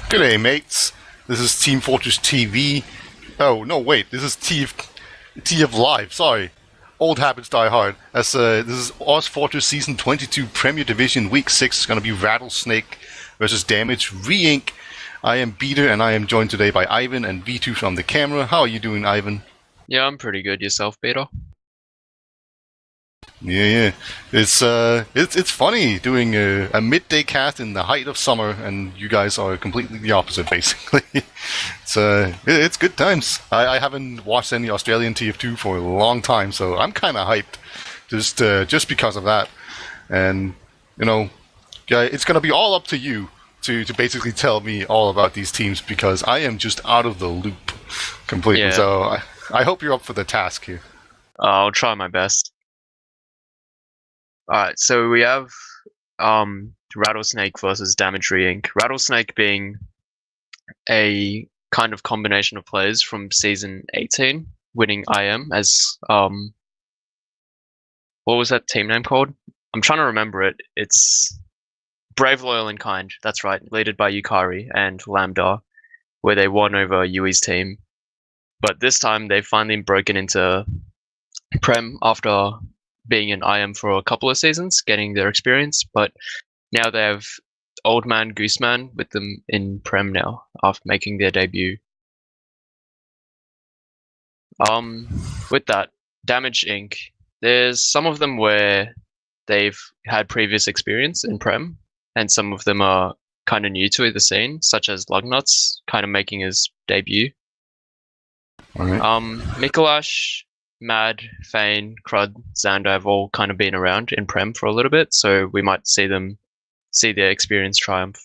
G'day, mates. This is Team Fortress TV. Oh, no, wait. This is TF Live. Sorry. Old habits die hard. This is ozfortress Season 22 Premier Division Week 6. It's going to be Rattlesnake versus Damage Re-Inc. I am Peter, and I am joined today by Ivan and Wiethoofd on the camera. How are you doing, Ivan? Yeah, I'm pretty good. Yourself, Peter? Yeah. It's funny doing a midday cast in the height of summer, and you guys are completely the opposite, basically. It's good times. I haven't watched any Australian TF2 for a long time, so I'm kind of hyped, just because of that. And it's gonna be all up to you to basically tell me all about these teams, because I am just out of the loop completely. Yeah. So I hope you're up for the task here. I'll try my best. Alright, so we have Rattlesnake versus Damage Re-Inc. Rattlesnake being a kind of combination of players from Season 18, winning IM as, what was that team name called? I'm trying to remember it. It's Brave, Loyal, and Kind. That's right, led by Yukari and Lambda, where they won over Yui's team. But this time, they've finally broken into Prem after being in IM for a couple of seasons, getting their experience, but now they have Old Man Gooseman with them in Prem now, after making their debut. With that, Damage Inc., there's some of them where they've had previous experience in Prem, and some of them are kind of new to the scene, such as Lugnuts, kind of making his debut. Alright. Mikolash, Mad, Fane, Crud, Xander have all kind of been around in Prem for a little bit, so we might see their experience triumph.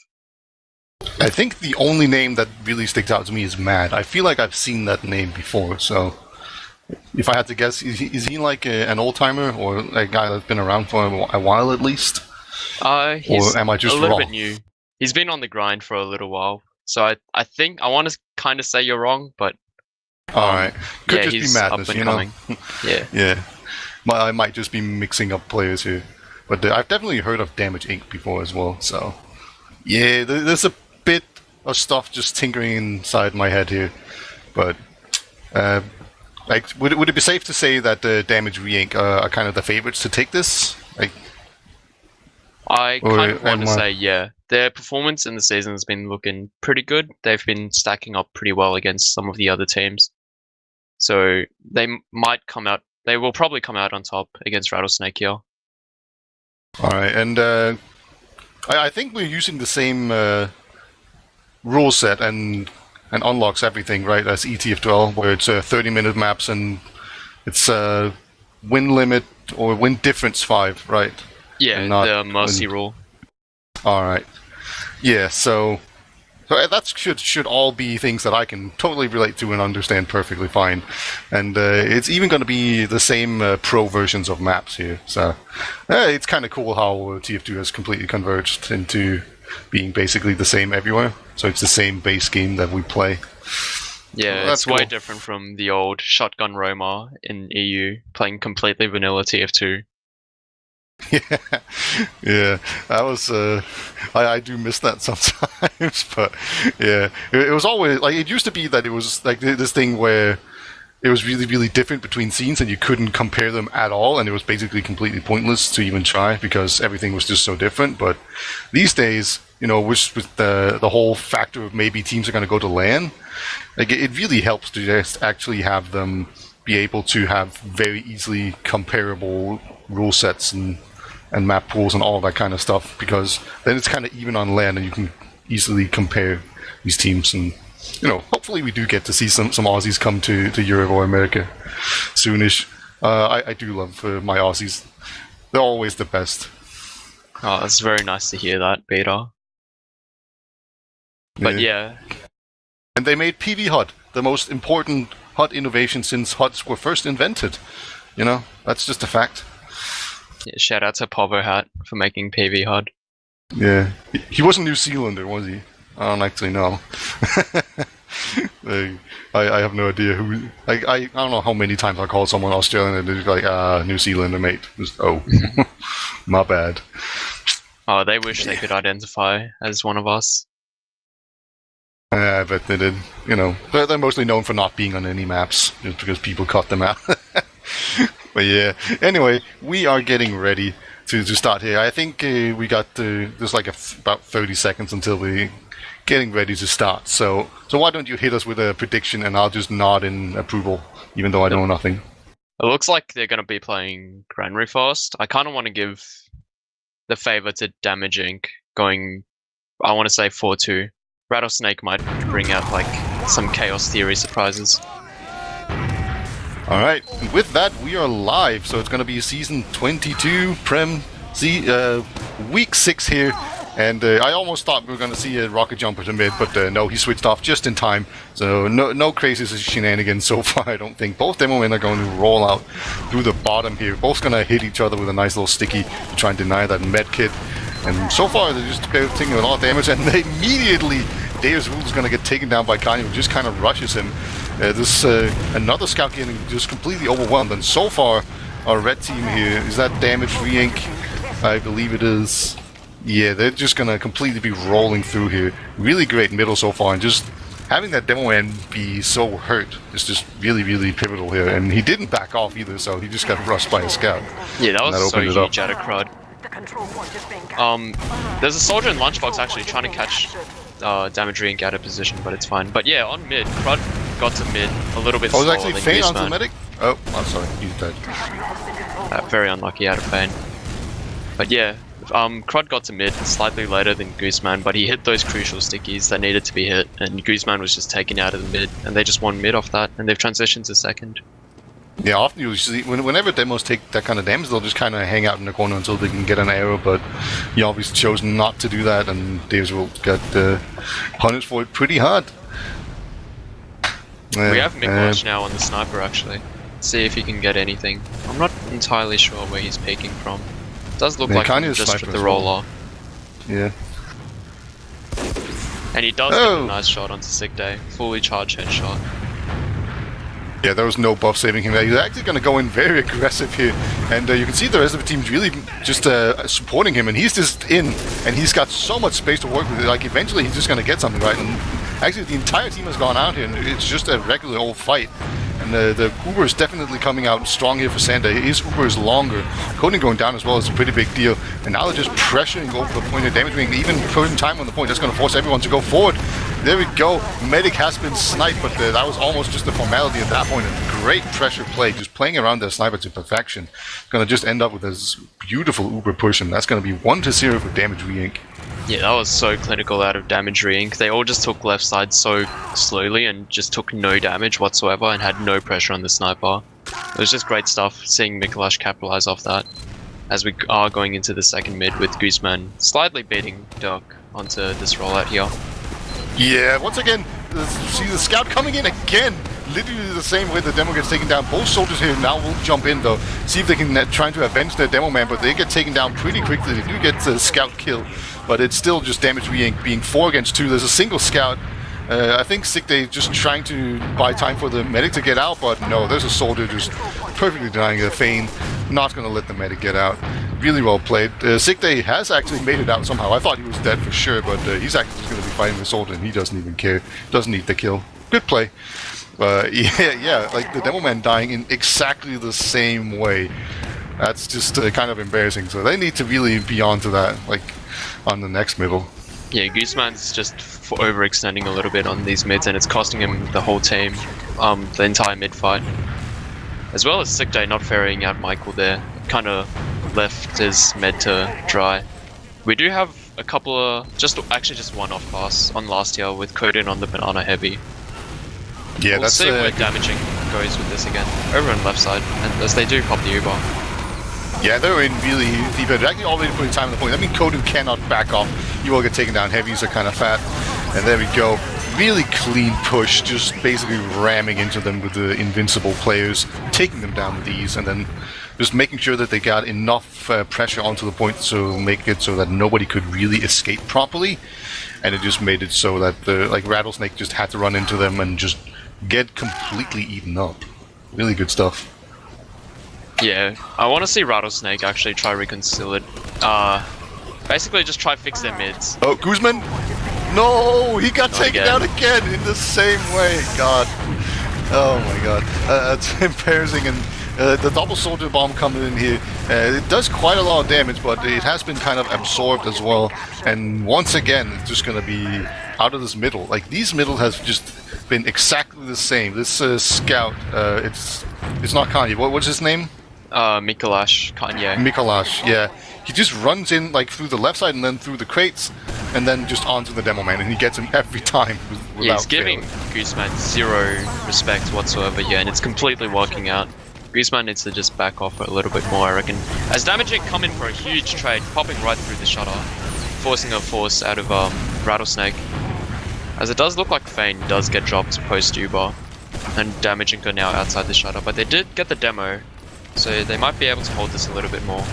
I think the only name that really sticks out to me is Mad. I feel like I've seen that name before, so if I had to guess, is he like an old-timer, or a guy that's been around for a while at least? He's or am I just a little wrong? bit new. He's been on the grind for a little while, so I think I want to kind of say you're wrong, but Alright. Could yeah, just he's be madness, up and coming. Yeah. Yeah. I might just be mixing up players here. But I've definitely heard of Damage Inc. before as well, so yeah, there's a bit of stuff just tinkering inside my head here. But would it be safe to say that Damage Re-Inc. Are kind of the favorites to take this? I kind of want to say, yeah. Their performance in the season has been looking pretty good. They've been stacking up pretty well against some of the other teams. So they will probably come out on top against Rattlesnake here. Alright, and I think we're using the same rule set and unlocks everything, right, as ETF12, where it's 30-minute maps and it's win limit or win difference 5, right? Yeah, the Mercy rule. Alright. Yeah, so that should all be things that I can totally relate to and understand perfectly fine. And it's even going to be the same pro versions of maps here. So it's kind of cool how TF2 has completely converged into being basically the same everywhere. So it's the same base game that we play. Yeah, Well, it's way different from the old Shotgun Roma in EU, playing completely vanilla TF2. Yeah, that was. I do miss that sometimes, but yeah, it was always like it used to be that it was like this thing where it was really, really different between scenes, and you couldn't compare them at all, and it was basically completely pointless to even try because everything was just so different. But these days, with the whole factor of maybe teams are going to go to LAN, like it really helps to just actually have them be able to have very easily comparable rule sets and map pools and all that kind of stuff, because then it's kind of even on LAN and you can easily compare these teams. And hopefully we do get to see some Aussies come to Europe or America soonish. I do love my Aussies. They're always the best. Oh, it's very nice to hear that, Peter. But yeah. And they made PV HUD the most important HUD innovation since HUDs were first invented. That's just a fact. Yeah, shout out to Povo Hat for making PV HUD. Yeah. He wasn't New Zealander, was he? I don't actually know. I have no idea who. I don't know how many times I call someone Australian and they're just like, New Zealander, mate. Just, my bad. Oh, they wish they could identify as one of us. But they did, you know, they're mostly known for not being on any maps, just because people cut them out. But yeah, anyway, we are getting ready to start here. I think we got there's like about 30 seconds until we getting ready to start. So why don't you hit us with a prediction, and I'll just nod in approval, even though I know nothing. It looks like they're going to be playing Granary first. I kind of want to give the favor to Damage Inc. going, I want to say 4-2. Rattlesnake might bring out like some Chaos Theory surprises. Alright, with that we are live, so it's going to be season 22, week 6 here, and I almost thought we were going to see a rocket jumper to mid, but no, he switched off just in time, so no crazy shenanigans so far, I don't think. Both demo men are going to roll out through the bottom here, both going to hit each other with a nice little sticky to try and deny that med kit, and so far they're just taking a lot of damage, and they immediately, Deus Vult is going to get taken down by Kanye, who just kind of rushes him. This another scout getting just completely overwhelmed, and so far our red team here, is that Damage Re-Inc? I believe it is. Yeah, they're just gonna completely be rolling through here. Really great middle so far, and just having that demo man be so hurt is just really pivotal here, and he didn't back off either, so he just got rushed by a scout. Yeah, that was so huge out of Crud. There's a soldier in Lunchbox actually trying to catch Damage Re-Inc out of position, but it's fine. But yeah, on mid, Crud got to mid a little bit slower than actually Feign onto the Gooseman. medic? Oh, I'm sorry, he's dead. Very unlucky out of Feign. But yeah, Crud got to mid slightly later than Gooseman, but he hit those crucial stickies that needed to be hit, and Gooseman was just taken out of the mid, and they just won mid off that, and they've transitioned to second. Yeah, often you see, whenever demos take that kind of damage, they'll just kind of hang out in the corner until they can get an arrow, but he obviously chose not to do that, and Deus Vult got punished for it pretty hard. We have Mikulash now on the sniper actually. See if he can get anything. I'm not entirely sure where he's peeking from. It does look like he just with the roller. Yeah. And he does get a nice shot onto Sick Day. Fully charged headshot. Yeah, there was no buff saving him there. He's actually going to go in very aggressive here. And you can see the rest of the team's really just supporting him. And he's just in. And he's got so much space to work with. Like, eventually he's just going to get something right. And actually, the entire team has gone out here. And it's just a regular old fight. And the Uber is definitely coming out strong here for Sander. His Uber is longer. Coding going down as well is a pretty big deal. And now they're just pressuring over the point and damaging, even putting time on the point. That's going to force everyone to go forward. There we go. Medic has been sniped, but that was almost just a formality at that point. And great pressure play, just playing around the sniper to perfection. Going to just end up with this beautiful Uber push, and that's going to be 1-0 for Damage Re-Inc. Yeah, that was so clinical out of Damage Re-Inc. They all just took left side so slowly and just took no damage whatsoever and had no pressure on the sniper. It was just great stuff seeing Mikulash capitalize off that as we are going into the second mid with Gooseman slightly beating Dirk onto this rollout here. Yeah, once again, see the scout coming in again. Literally the same way the demo gets taken down. Both soldiers here now will jump in though. See if they can try to avenge their demo man, but they get taken down pretty quickly. They do get the scout kill, but it's still just Damage Re-Inc. being 4 against 2. There's a single scout. I think Sick Day just trying to buy time for the medic to get out, but no, there's a soldier just perfectly denying the Feign. Not going to let the medic get out. Really well played. Sick Day has actually made it out somehow. I thought he was dead for sure, but he's actually just going to be fighting the soldier, and he doesn't even care. Doesn't need the kill. Good play. Yeah, like the demo man dying in exactly the same way. That's just kind of embarrassing. So they need to really be onto that, like on the next middle. Yeah, Gooseman's just overextending a little bit on these mids, and it's costing him the whole team, the entire mid fight. As well as Sick Day not ferrying out Michael there, kind of left his med to dry. We do have a couple of, just one off pass on last year with Coden on the banana heavy. Yeah, we'll see where Damaging goes with this again. Over on left side, and as they do pop the Uber. Yeah, they're in really deep. They're actually already putting time on the point. I mean, Coden cannot back off. You will get taken down. Heavies are kind of fat. And there we go. Really clean push, just basically ramming into them with the invincible players, taking them down with ease, and then just making sure that they got enough pressure onto the point to make it so that nobody could really escape properly. And it just made it so that the Rattlesnake just had to run into them and just get completely eaten up. Really good stuff. Yeah, I want to see Rattlesnake actually try reconcile it. Basically just try fix their mids. Oh, Gooseman? No, he got Not taken again. out again in the same way. God. Oh my god. That's embarrassing. And the double soldier bomb coming in here, it does quite a lot of damage, but it has been kind of absorbed as well. And once again, it's just going to be out of this middle. Like, these middle has just been exactly the same. This scout, it's not Kanye. What's his name? Mikolash, Kanye. Mikolash, yeah. He just runs in like through the left side and then through the crates, and then just onto the demo man, and he gets him every time without Yeah, he's giving failing. Gooseman zero respect whatsoever here, and it's completely working out. Gooseman needs to just back off a little bit more, I reckon. As Damaging come in for a huge trade, popping right through the shutter, forcing a force out of Rattlesnake. As it does look like Fane does get dropped post Uber, and Damaging are now outside the shutter, but they did get the demo, so they might be able to hold this a little bit more.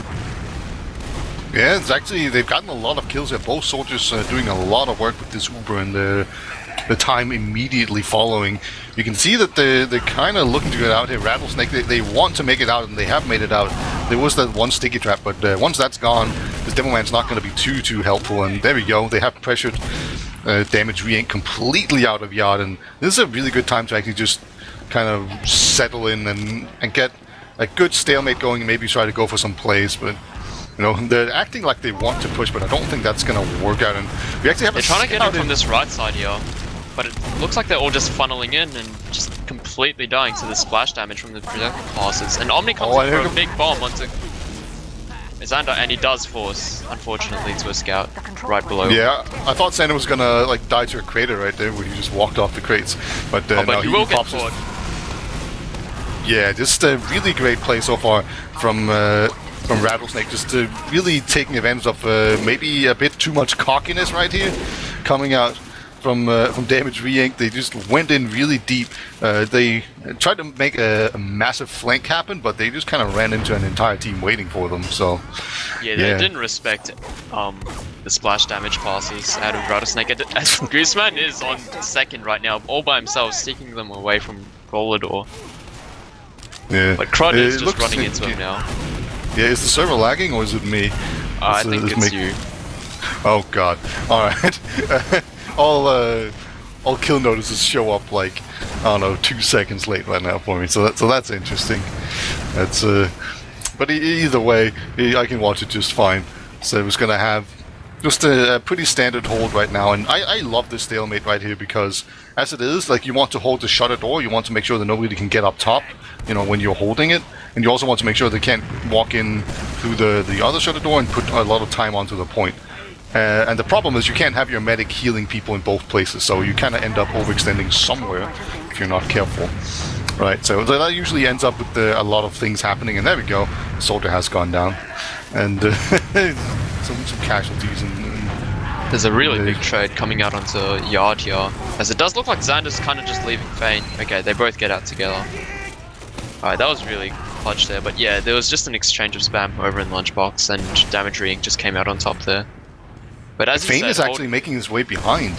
Yeah, it's actually, they've gotten a lot of kills here. Both soldiers doing a lot of work with this Uber, and the time immediately following. You can see that they're kind of looking to get out here. Rattlesnake, they want to make it out, and they have made it out. There was that one sticky trap, but once that's gone, this demo man's not going to be too helpful. And there we go. They have pressured damage re-ink completely out of Yard, and this is a really good time to actually just kind of settle in and get a good stalemate going, and maybe try to go for some plays. But you know, they're acting like they want to push, but I don't think that's going to work out. And we actually have They're trying to get him from this right side here, but it looks like they're all just funneling in and just completely dying to the splash damage from the projectile classes. And Omni comes in for a big bomb onto Xander, and he does force, unfortunately, to a scout right below. Yeah, I thought Xander was gonna like die to a crater right there where he just walked off the crates, but But no, he will get pops caught. Yeah, just a really great play so far from Rattlesnake, just really taking advantage of maybe a bit too much cockiness right here, coming out from damage re-ink. They just went in really deep. They tried to make a massive flank happen, but they just kind of ran into an entire team waiting for them. So Yeah, they didn't respect the splash damage passes out of Rattlesnake. As Gooseman is on second right now, all by himself, sticking them away from Rolador. yeah, But Crud is it just looks running into him now. Yeah, is the server lagging or is it me? I think it's you. Oh god. Alright. all kill notices show up like, I don't know, 2 seconds late right now for me. So that's interesting. That's but either way, I can watch it just fine. So it's gonna have just a pretty standard hold right now, and I love this stalemate right here because as it is, like, you want to hold the shutter door, you want to make sure that nobody can get up top, you know, when you're holding it, and you also want to make sure they can't walk in through the other shutter door and put a lot of time onto the point. And the problem is you can't have your medic healing people in both places, so you kind of end up overextending somewhere if you're not careful. Right, so that usually ends up with a lot of things happening, and there we go. The soldier has gone down, and some casualties. There's a really big trade coming out onto Yard here, as it does look like Xander's kind of just leaving Fane. Okay, they both get out together. Alright, that was really clutch there, but yeah, there was just an exchange of spam over in Lunchbox, and Damage Re-Ink just came out on top there. But as Fane is actually making his way behind.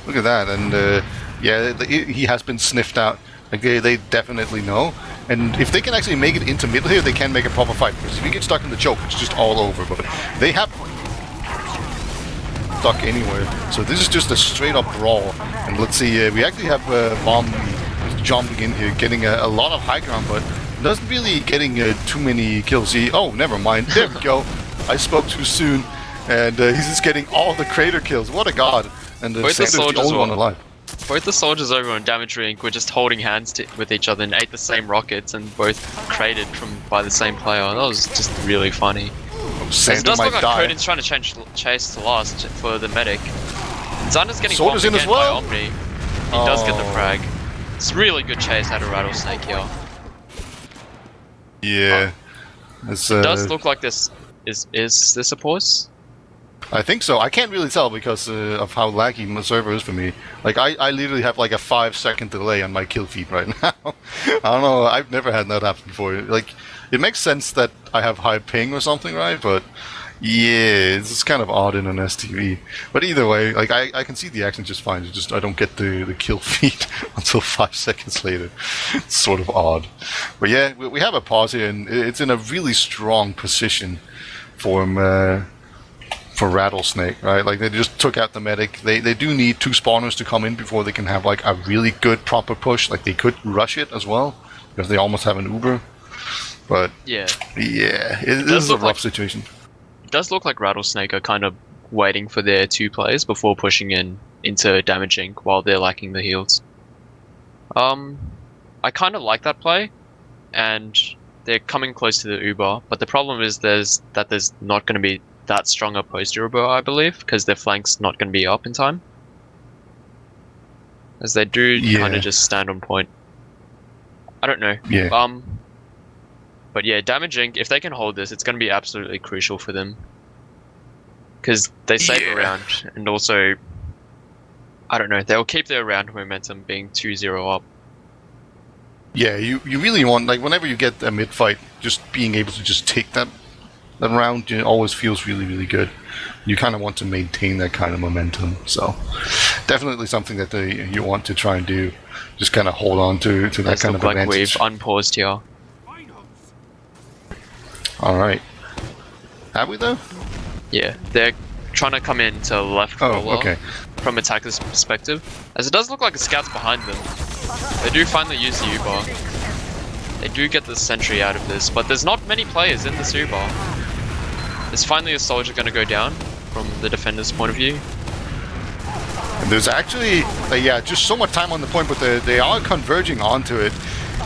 Look at that, and yeah, he has been sniffed out. Like, they definitely know. And if they can actually make it into middle here, they can make a proper fight. Because if you get stuck in the choke, it's just all over. But they have stuck anywhere. So this is just a straight up brawl. And let's see, we actually have Bomb jumping in here, getting a lot of high ground, but doesn't really getting too many kills. Oh, never mind. There we go. I spoke too soon. And he's just getting all the crater kills. What a god. And Xander's the only one alive. Both the soldiers over on Damage Ring were just holding hands with each other and ate the same rockets, and both crated by the same player. That was just really funny. Xander it does might look like die. Coden's trying to chase to last for the medic. Xander's getting Soldiers bombed in as again well? by Omni. He does get the frag. It's really good chase out of Rattlesnake here. Yeah. It does look like this is this a pause? I think so. I can't really tell because of how laggy my server is for me. Like, I literally have like a 5-second delay on my kill feed right now. I don't know, I've never had that happen before. Like, it makes sense that I have high ping or something, right? But yeah, it's kind of odd in an STV. But either way, like, I can see the action just fine. It's just I don't get the kill feed until 5 seconds later. It's sort of odd. But yeah, we have a pause here, and it's in a really strong position for him. for rattlesnake, right? Like they just took out the medic. They do need 2 spawners to come in before they can have like a really good proper push. Like they could rush it as well because they almost have an Uber. But yeah, it is a rough situation. It does look like rattlesnake are kind of waiting for their 2 players before pushing into Damage Inc. while they're lacking the heals. I kind of like that play, and they're coming close to the Uber, but the problem is there's not going to be that strong a post Uber, I believe, because their flank's not going to be up in time. As they do kind of just stand on point. I don't know. Yeah. But yeah, Damage Inc., if they can hold this, it's going to be absolutely crucial for them. Because they save a round, and also, I don't know, they'll keep their round momentum being 2-0 up. Yeah, you really want, like, whenever you get a mid-fight, just being able to just take that round, it always feels really, really good. You kind of want to maintain that kind of momentum, so definitely something that you want to try and do. Just kind of hold on to that kind of like advantage. We've unpaused here. Alright. Have we, though? Yeah, they're trying to come in to left okay. From attacker's perspective. As it does look like a scout's behind them. They do finally use the U-bar. They do get the sentry out of this, but there's not many players in this U-bar. There's finally a soldier going to go down from the defender's point of view. And there's actually, just so much time on the point, but they are converging onto it.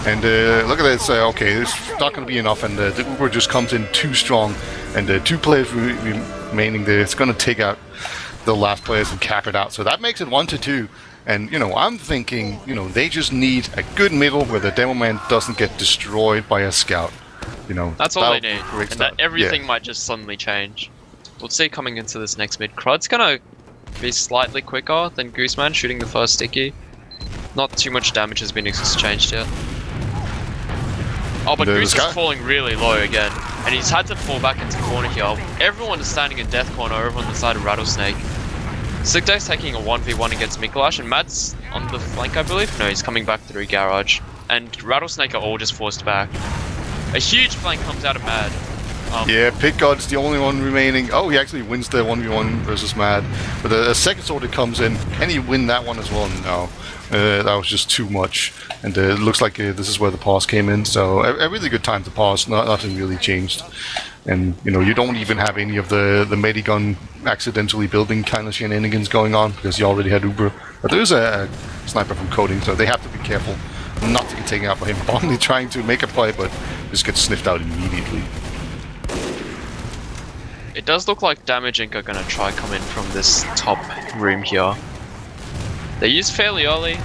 And look at this, okay, it's not going to be enough, and the Uber just comes in too strong, and 2 players remaining there. It's going to take out the last players and cap it out. So that makes it 1-2. And, I'm thinking, they just need a good middle where the demo man doesn't get destroyed by a scout. That's all they need, and that everything might just suddenly change. We'll see coming into this next mid. Crud's gonna be slightly quicker than Gooseman shooting the first sticky. Not too much damage has been exchanged yet. Oh, but Goose is falling really low again, and he's had to fall back into corner here. Everyone is standing in death corner over on the side of Rattlesnake. Sigday's taking a 1v1 against Mikolash, and Mad's on the flank, I believe? No, he's coming back through Garage. And Rattlesnake are all just forced back. A huge flank comes out of Mad. Yeah, Pitgod's the only one remaining. Oh, he actually wins the 1v1 versus Mad. But a second soldier comes in. Can he win that one as well? No. That was just too much. And it looks like this is where the pause came in. So a really good time to pause. Nothing really changed. And, you don't even have any of the Medigun accidentally building kind of shenanigans going on because you already had Uber. But there's a sniper from Coding, so they have to be careful not to get taken out by him. Bombly trying to make a play, but just gets sniffed out immediately. It does look like Damage Inc. are going to try come in from this top room here. They use fairly early,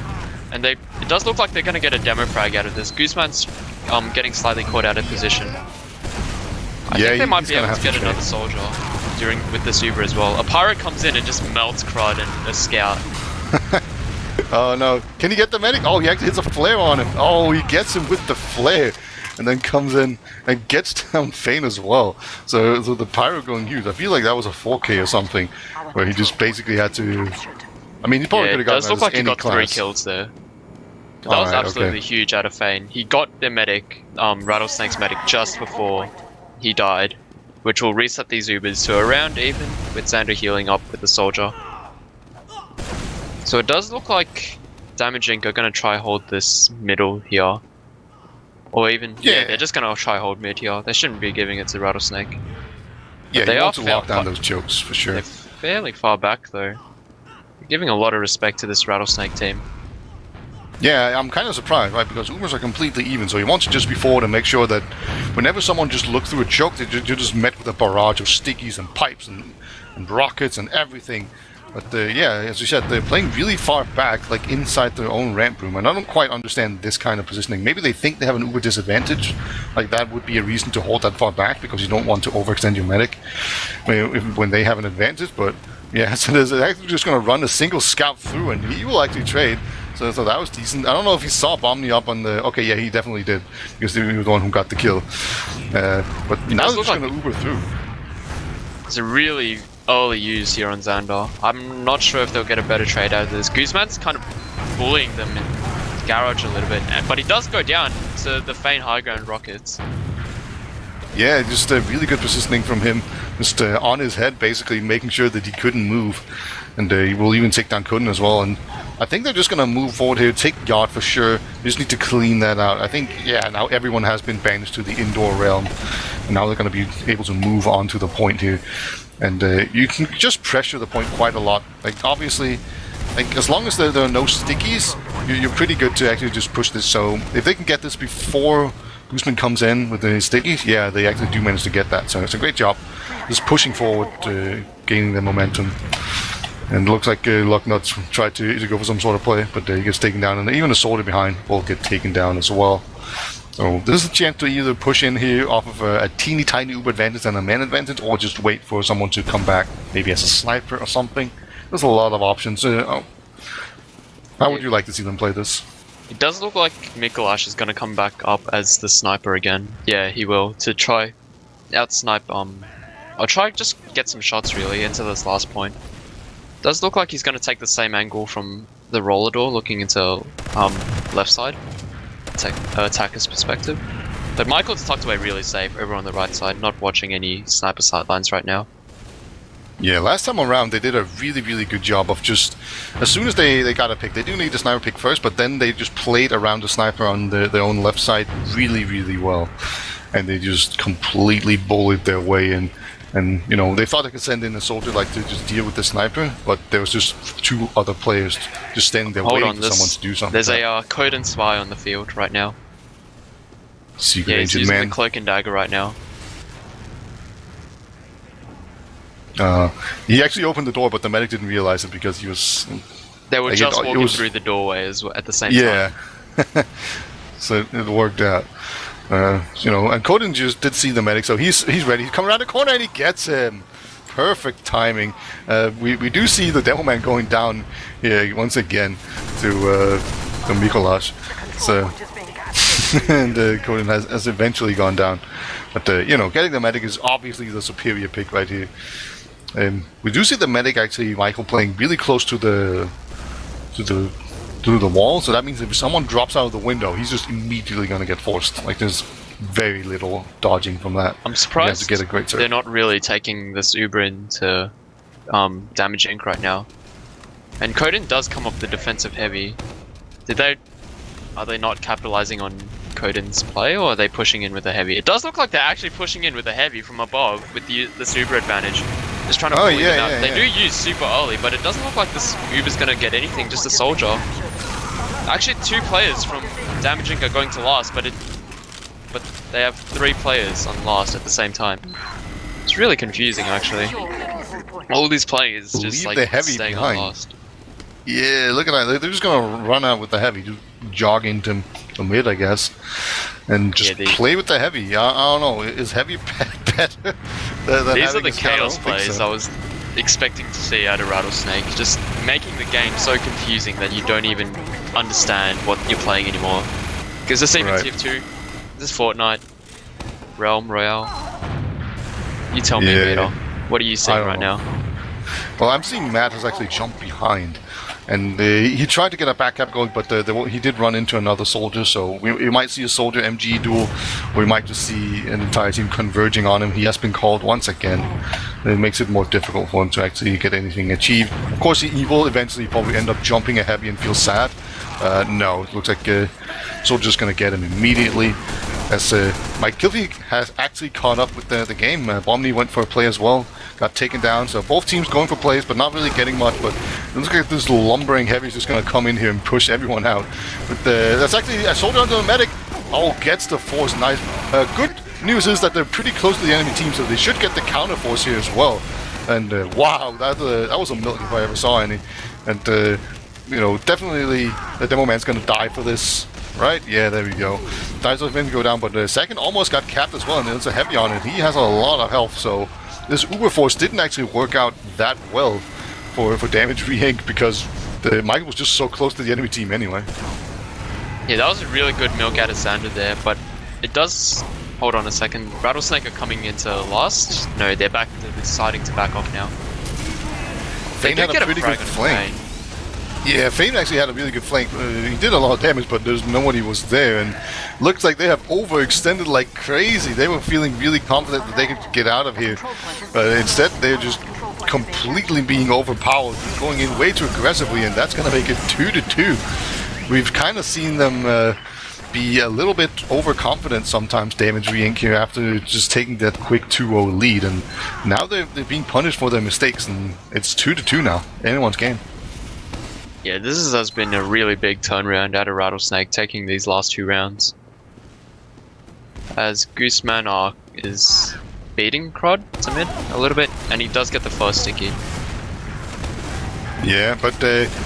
and it does look like they're going to get a demo frag out of this. Gooseman's getting slightly caught out of position. I think they might be able to get another soldier with this Uber as well. A pirate comes in and just melts Crud and a scout. Oh no, can he get the medic? Oh, he actually hits a flare on him. Oh, he gets him with the flare. And then comes in and gets down Fane as well. So the pyro going huge. I feel like that was a 4K or something, where he just basically had to. I mean, he probably could have gotten. It does look like he got 3 kills there. That was absolutely huge out of Fane. He got their medic, Rattlesnake's medic, just before he died, which will reset these Ubers to around even, with Xander healing up with the soldier. So it does look like Damage Inc. are going to try hold this middle here. Or even, they're just going to try hold mid here. They shouldn't be giving it to Rattlesnake. Yeah, they want to lock down those chokes, for sure. They're fairly far back, though. They're giving a lot of respect to this Rattlesnake team. Yeah, I'm kind of surprised, right? Because Ubers are completely even, so he wants to just be forward and make sure that whenever someone just looks through a choke, you're just met with a barrage of stickies and pipes and rockets and everything. But as you said, they're playing really far back, like inside their own ramp room, and I don't quite understand this kind of positioning. Maybe they think they have an Uber disadvantage, like that would be a reason to hold that far back because you don't want to overextend your medic when they have an advantage. But yeah, so they're actually just going to run a single scout through, and he will actually trade. So that was decent. I don't know if he saw Bomni up on the. Okay, yeah, he definitely did because he was the one who got the kill. But now they're just going to Uber through. It's a really early use here on Xander. I'm not sure if they'll get a better trade out of this. Gooseman's kind of bullying them in Garage a little bit, but he does go down to the Fane high ground rockets. Yeah, just really good positioning from him. Just on his head, basically making sure that he couldn't move. And he will even take down Coden as well. And I think they're just going to move forward here, take Yard for sure. They just need to clean that out. I think, yeah, now everyone has been banished to the indoor realm. And now they're going to be able to move on to the point here. And you can just pressure the point quite a lot. Like, obviously, like as long as there are no stickies, you're pretty good to actually just push this. So if they can get this before Boostman comes in with the stickies, yeah, they actually do manage to get that. So it's a great job. Just pushing forward, gaining the momentum. And it looks like Lucknuts tried to go for some sort of play, but he gets taken down. And even the soldier behind will get taken down as well. So this is a chance to either push in here off of a teeny tiny uber advantage and a man advantage, or just wait for someone to come back, maybe as a sniper or something. There's a lot of options. How would you like to see them play this? It does look like Mikolash is going to come back up as the sniper again. Yeah, he will, to try out-snipe. I'll try just get some shots really into this last point. Does look like he's going to take the same angle from the roller door, looking into left side, attacker's perspective. But Michael's tucked away really safe over on the right side, not watching any sniper sidelines right now. Yeah, last time around they did a really, really good job of just, as soon as they got a pick, they do need the sniper pick first, but then they just played around the sniper on their own left side really, really well. And they just completely bullied their way in. And, you know, they thought they could send in a soldier like to just deal with the sniper, but there was just two other players just standing there waiting for someone to do something. There's a code and spy on the field right now. Secret yeah, he's agent using man. the cloak and dagger right now. He actually opened the door, but the medic didn't realize it because he was... They were just walking through the doorway at the same time. Yeah. So it worked out. You know, and Coden just did see the medic, so he's ready. He's coming around the corner and he gets him. Perfect timing. We do see the Devilman going down here once again to Mikolash. So and Coden has eventually gone down. But you know, getting the medic is obviously the superior pick right here. We do see the medic actually, Michael, playing really close to the wall, so that means if someone drops out of the window, he's just immediately going to get forced. Like, there's very little dodging from that. I'm surprised to get a great they're not really taking this Uber into damage ink right now. And Coden does come off the defensive heavy. Are they not capitalizing on Coden's play, or are they pushing in with a heavy? It does look like they're actually pushing in with a heavy from above with the Uber advantage. Just trying to pull it out. They do use super early, but it doesn't look like this Uber's gonna get anything, just a soldier. Actually, 2 players from damaging are going to last, but they have 3 players on last at the same time. It's really confusing, actually. All these players just like staying on last. Yeah, look at that. They're just gonna run out with the heavy, just jog into the mid, I guess, and just play with the heavy. I don't know. Is heavy better? These are the chaos plays I was expecting to see out of Rattlesnake, just making the game so confusing that you don't even understand what you're playing anymore. Because this even Tier 2, this Fortnite, Realm, Royale. You tell me, Vader. What are you seeing right now? Well, I'm seeing Matt has actually jumped behind. And he tried to get a backup going, but he did run into another soldier, so we might see a soldier MG duel, or we might just see an entire team converging on him. He has been called once again. It makes it more difficult for him to actually get anything achieved. Of course, he will eventually probably end up jumping a heavy and feel sad. No, it looks like soldier's going to get him immediately. As Mike Kilby has actually caught up with the game. Bomney went for a play as well, got taken down. So both teams going for plays, but not really getting much. But it looks like this lumbering heavy is just going to come in here and push everyone out. But that's actually a soldier onto the medic. Oh, gets the force. Nice. Good news is that they're pretty close to the enemy team, so they should get the counter force here as well. And wow, that was a milk if I ever saw any. And you know, definitely the Demo Man's going to die for this. Right? Yeah, there we go. Dies of him go down, but the second almost got capped as well, and it's a heavy on it. He has a lot of health, so this Uber Force didn't actually work out that well for damage re-ink because Michael was just so close to the enemy team anyway. Yeah, that was a really good milk out of Sander there, but it does... Hold on a second. Rattlesnake are coming into last? No, they're deciding to back off now. They had a pretty good flank. Yeah, Fane actually had a really good flank. He did a lot of damage, but there's nobody was there, and looks like they have overextended like crazy. They were feeling really confident that they could get out of here, but instead they're just completely being overpowered, going in way too aggressively, and that's going to make it 2-2. We've kind of seen them be a little bit overconfident sometimes, Damage Re-Inc. here, after just taking that quick 2-0 lead, and now they're being punished for their mistakes, and it's 2-2 now. Anyone's game. Yeah, has been a really big turnaround out of Rattlesnake, taking these last 2 rounds. As Gooseman is beating Crod to mid a little bit, and he does get the first sticky. Yeah, but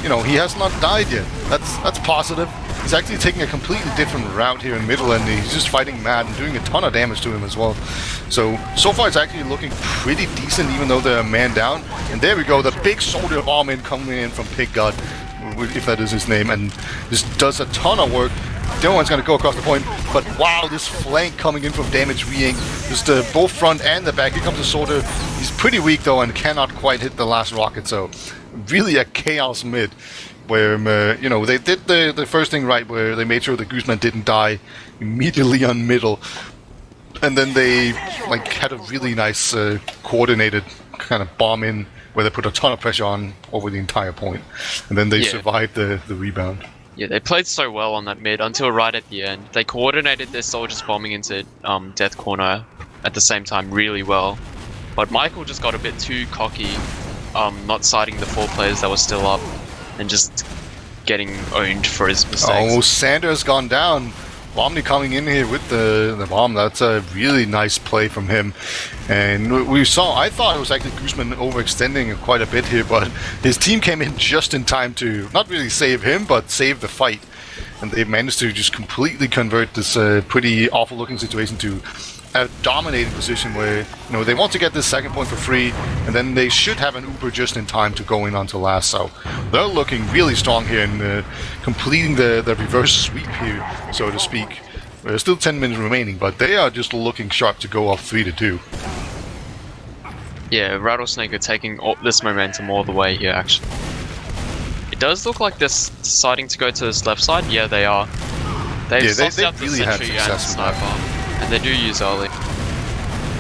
you know, he has not died yet. That's positive. He's actually taking a completely different route here in middle, and he's just fighting mad and doing a ton of damage to him as well. So far it's actually looking pretty decent, even though they're a man down. And there we go, the big soldier bomb coming in from Pig God, if that is his name, and this does a ton of work. No one's going to go across the point, but wow, this flank coming in from Damage Re-Inc. Just both front and the back. Here comes the soldier. He's pretty weak though and cannot quite hit the last rocket, so really a chaos mid. Where, you know, they did the first thing right, where they made sure the Gooseman didn't die immediately on middle. And then they, like, had a really nice coordinated kind of bomb in, where they put a ton of pressure on over the entire point. And then they survived the rebound. Yeah, they played so well on that mid until right at the end. They coordinated their soldiers bombing into Death Corner at the same time really well. But Michael just got a bit too cocky, not sighting the 4 players that were still up, and just getting owned for his mistakes. Oh, Sanders gone down. Bomney coming in here with the bomb. That's a really nice play from him. And I thought it was actually Gooseman overextending quite a bit here, but his team came in just in time to not really save him, but save the fight. And they managed to just completely convert this pretty awful looking situation to a dominating position where, you know, they want to get this second point for free, and then they should have an Uber just in time to go in onto last. So they're looking really strong here and completing the reverse sweep here, so to speak. There's still 10 minutes remaining, but they are just looking sharp to go off 3-2. Yeah, Rattlesnake are taking this momentum all the way here, actually. It does look like they're deciding to go to this left side. Yeah, they are. They've sussed out the really sentry and sniper. And they do use early.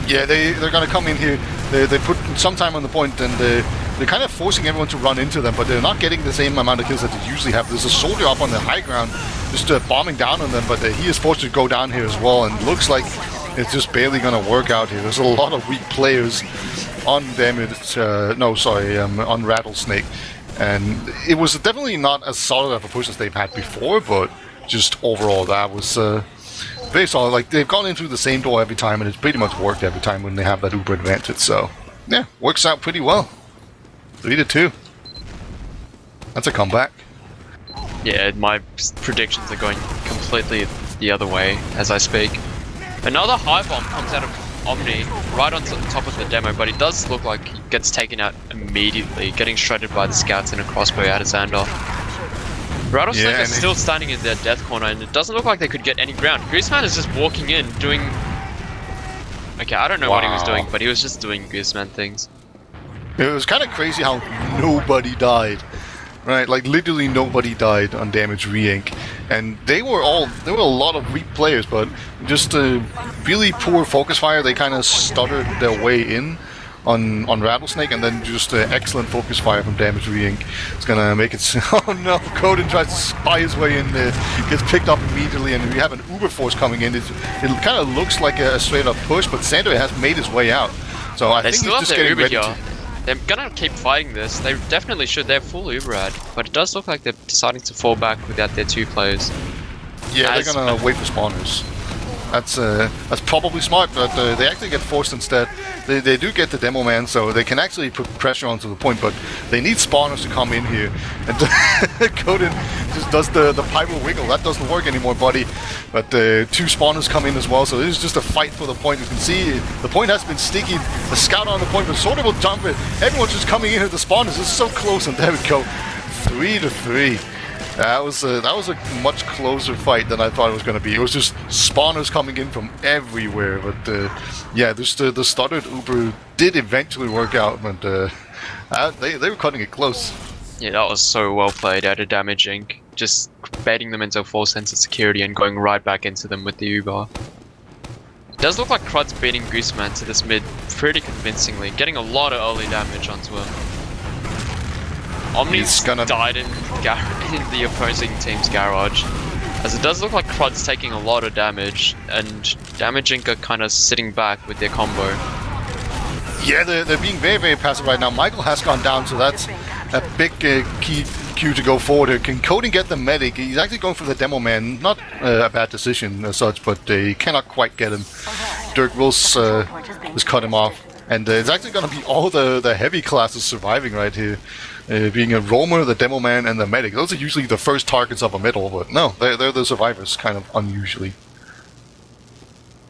Yeah, they're going to come in here. They put some time on the point, and they're kind of forcing everyone to run into them, but they're not getting the same amount of kills that they usually have. There's a soldier up on the high ground just bombing down on them, but he is forced to go down here as well, and looks like it's just barely going to work out here. There's a lot of weak players on on Rattlesnake, and it was definitely not as solid of a push as they've had before, but just overall that was very solid. Like, they've gone in through the same door every time, and it's pretty much worked every time when they have that Uber advantage. So yeah, works out pretty well. 3-2. That's a comeback. Yeah, my predictions are going completely the other way as I speak. Another high bomb comes out of Omni right on top of the demo, but it does look like he gets taken out immediately, getting shredded by the scouts in a crossbow out of Xandar. Rattlesnake is still standing in their death corner, and it doesn't look like they could get any ground. Gooseman is just walking in, doing... Okay, I don't know what he was doing, but he was just doing Gooseman things. It was kind of crazy how nobody died. Right, like literally nobody died on Damage Re-Inc. And there were a lot of weak players, but just really poor focus fire. They kind of stuttered their way in on Rattlesnake, and then just excellent focus fire from Damage Re-Inc. It's gonna make it... Oh no, Coden tries to spy his way in there, gets picked up immediately, and we have an Uber Force coming in. It kind of looks like a straight up push, but Sandro has made his way out. So I think he's just getting ready to... They're gonna keep fighting this. They definitely should. They're full Uber ad, but it does look like they're deciding to fall back without their 2 players. Yeah, they're gonna wait for spawners. That's probably smart, but they actually get forced instead. They do get the demo man, so they can actually put pressure onto the point, but they need spawners to come in here. And Coden just does the pyro wiggle. That doesn't work anymore, buddy. But 2 spawners come in as well, so this is just a fight for the point. You can see the point has been sticky. The scout on the point, but sort of will jump it. Everyone's just coming in at the spawners. It's so close, and there we go. 3-3. That was a much closer fight than I thought it was going to be. It was just spawners coming in from everywhere. But yeah, the stuttered Uber did eventually work out, but they were cutting it close. Yeah, that was so well played out of damaging. Just baiting them into a false sense of security and going right back into them with the Uber. It does look like Crud's beating Gooseman to this mid pretty convincingly, getting a lot of early damage onto him. Omni's died in the opposing team's garage, as it does look like Crud's taking a lot of damage, and Damaging are kind of sitting back with their combo. Yeah, they're being very, very passive right now. Michael has gone down, so that's a big key cue to go forward here. Can Coding get the medic? He's actually going for the demo man. Not a bad decision as such, but they cannot quite get him. Dirk Wills has cut him off. And it's actually going to be all the heavy classes surviving right here. Being a roamer, the demo man, and the medic. Those are usually the first targets of a middle, but no, they're the survivors, kind of unusually.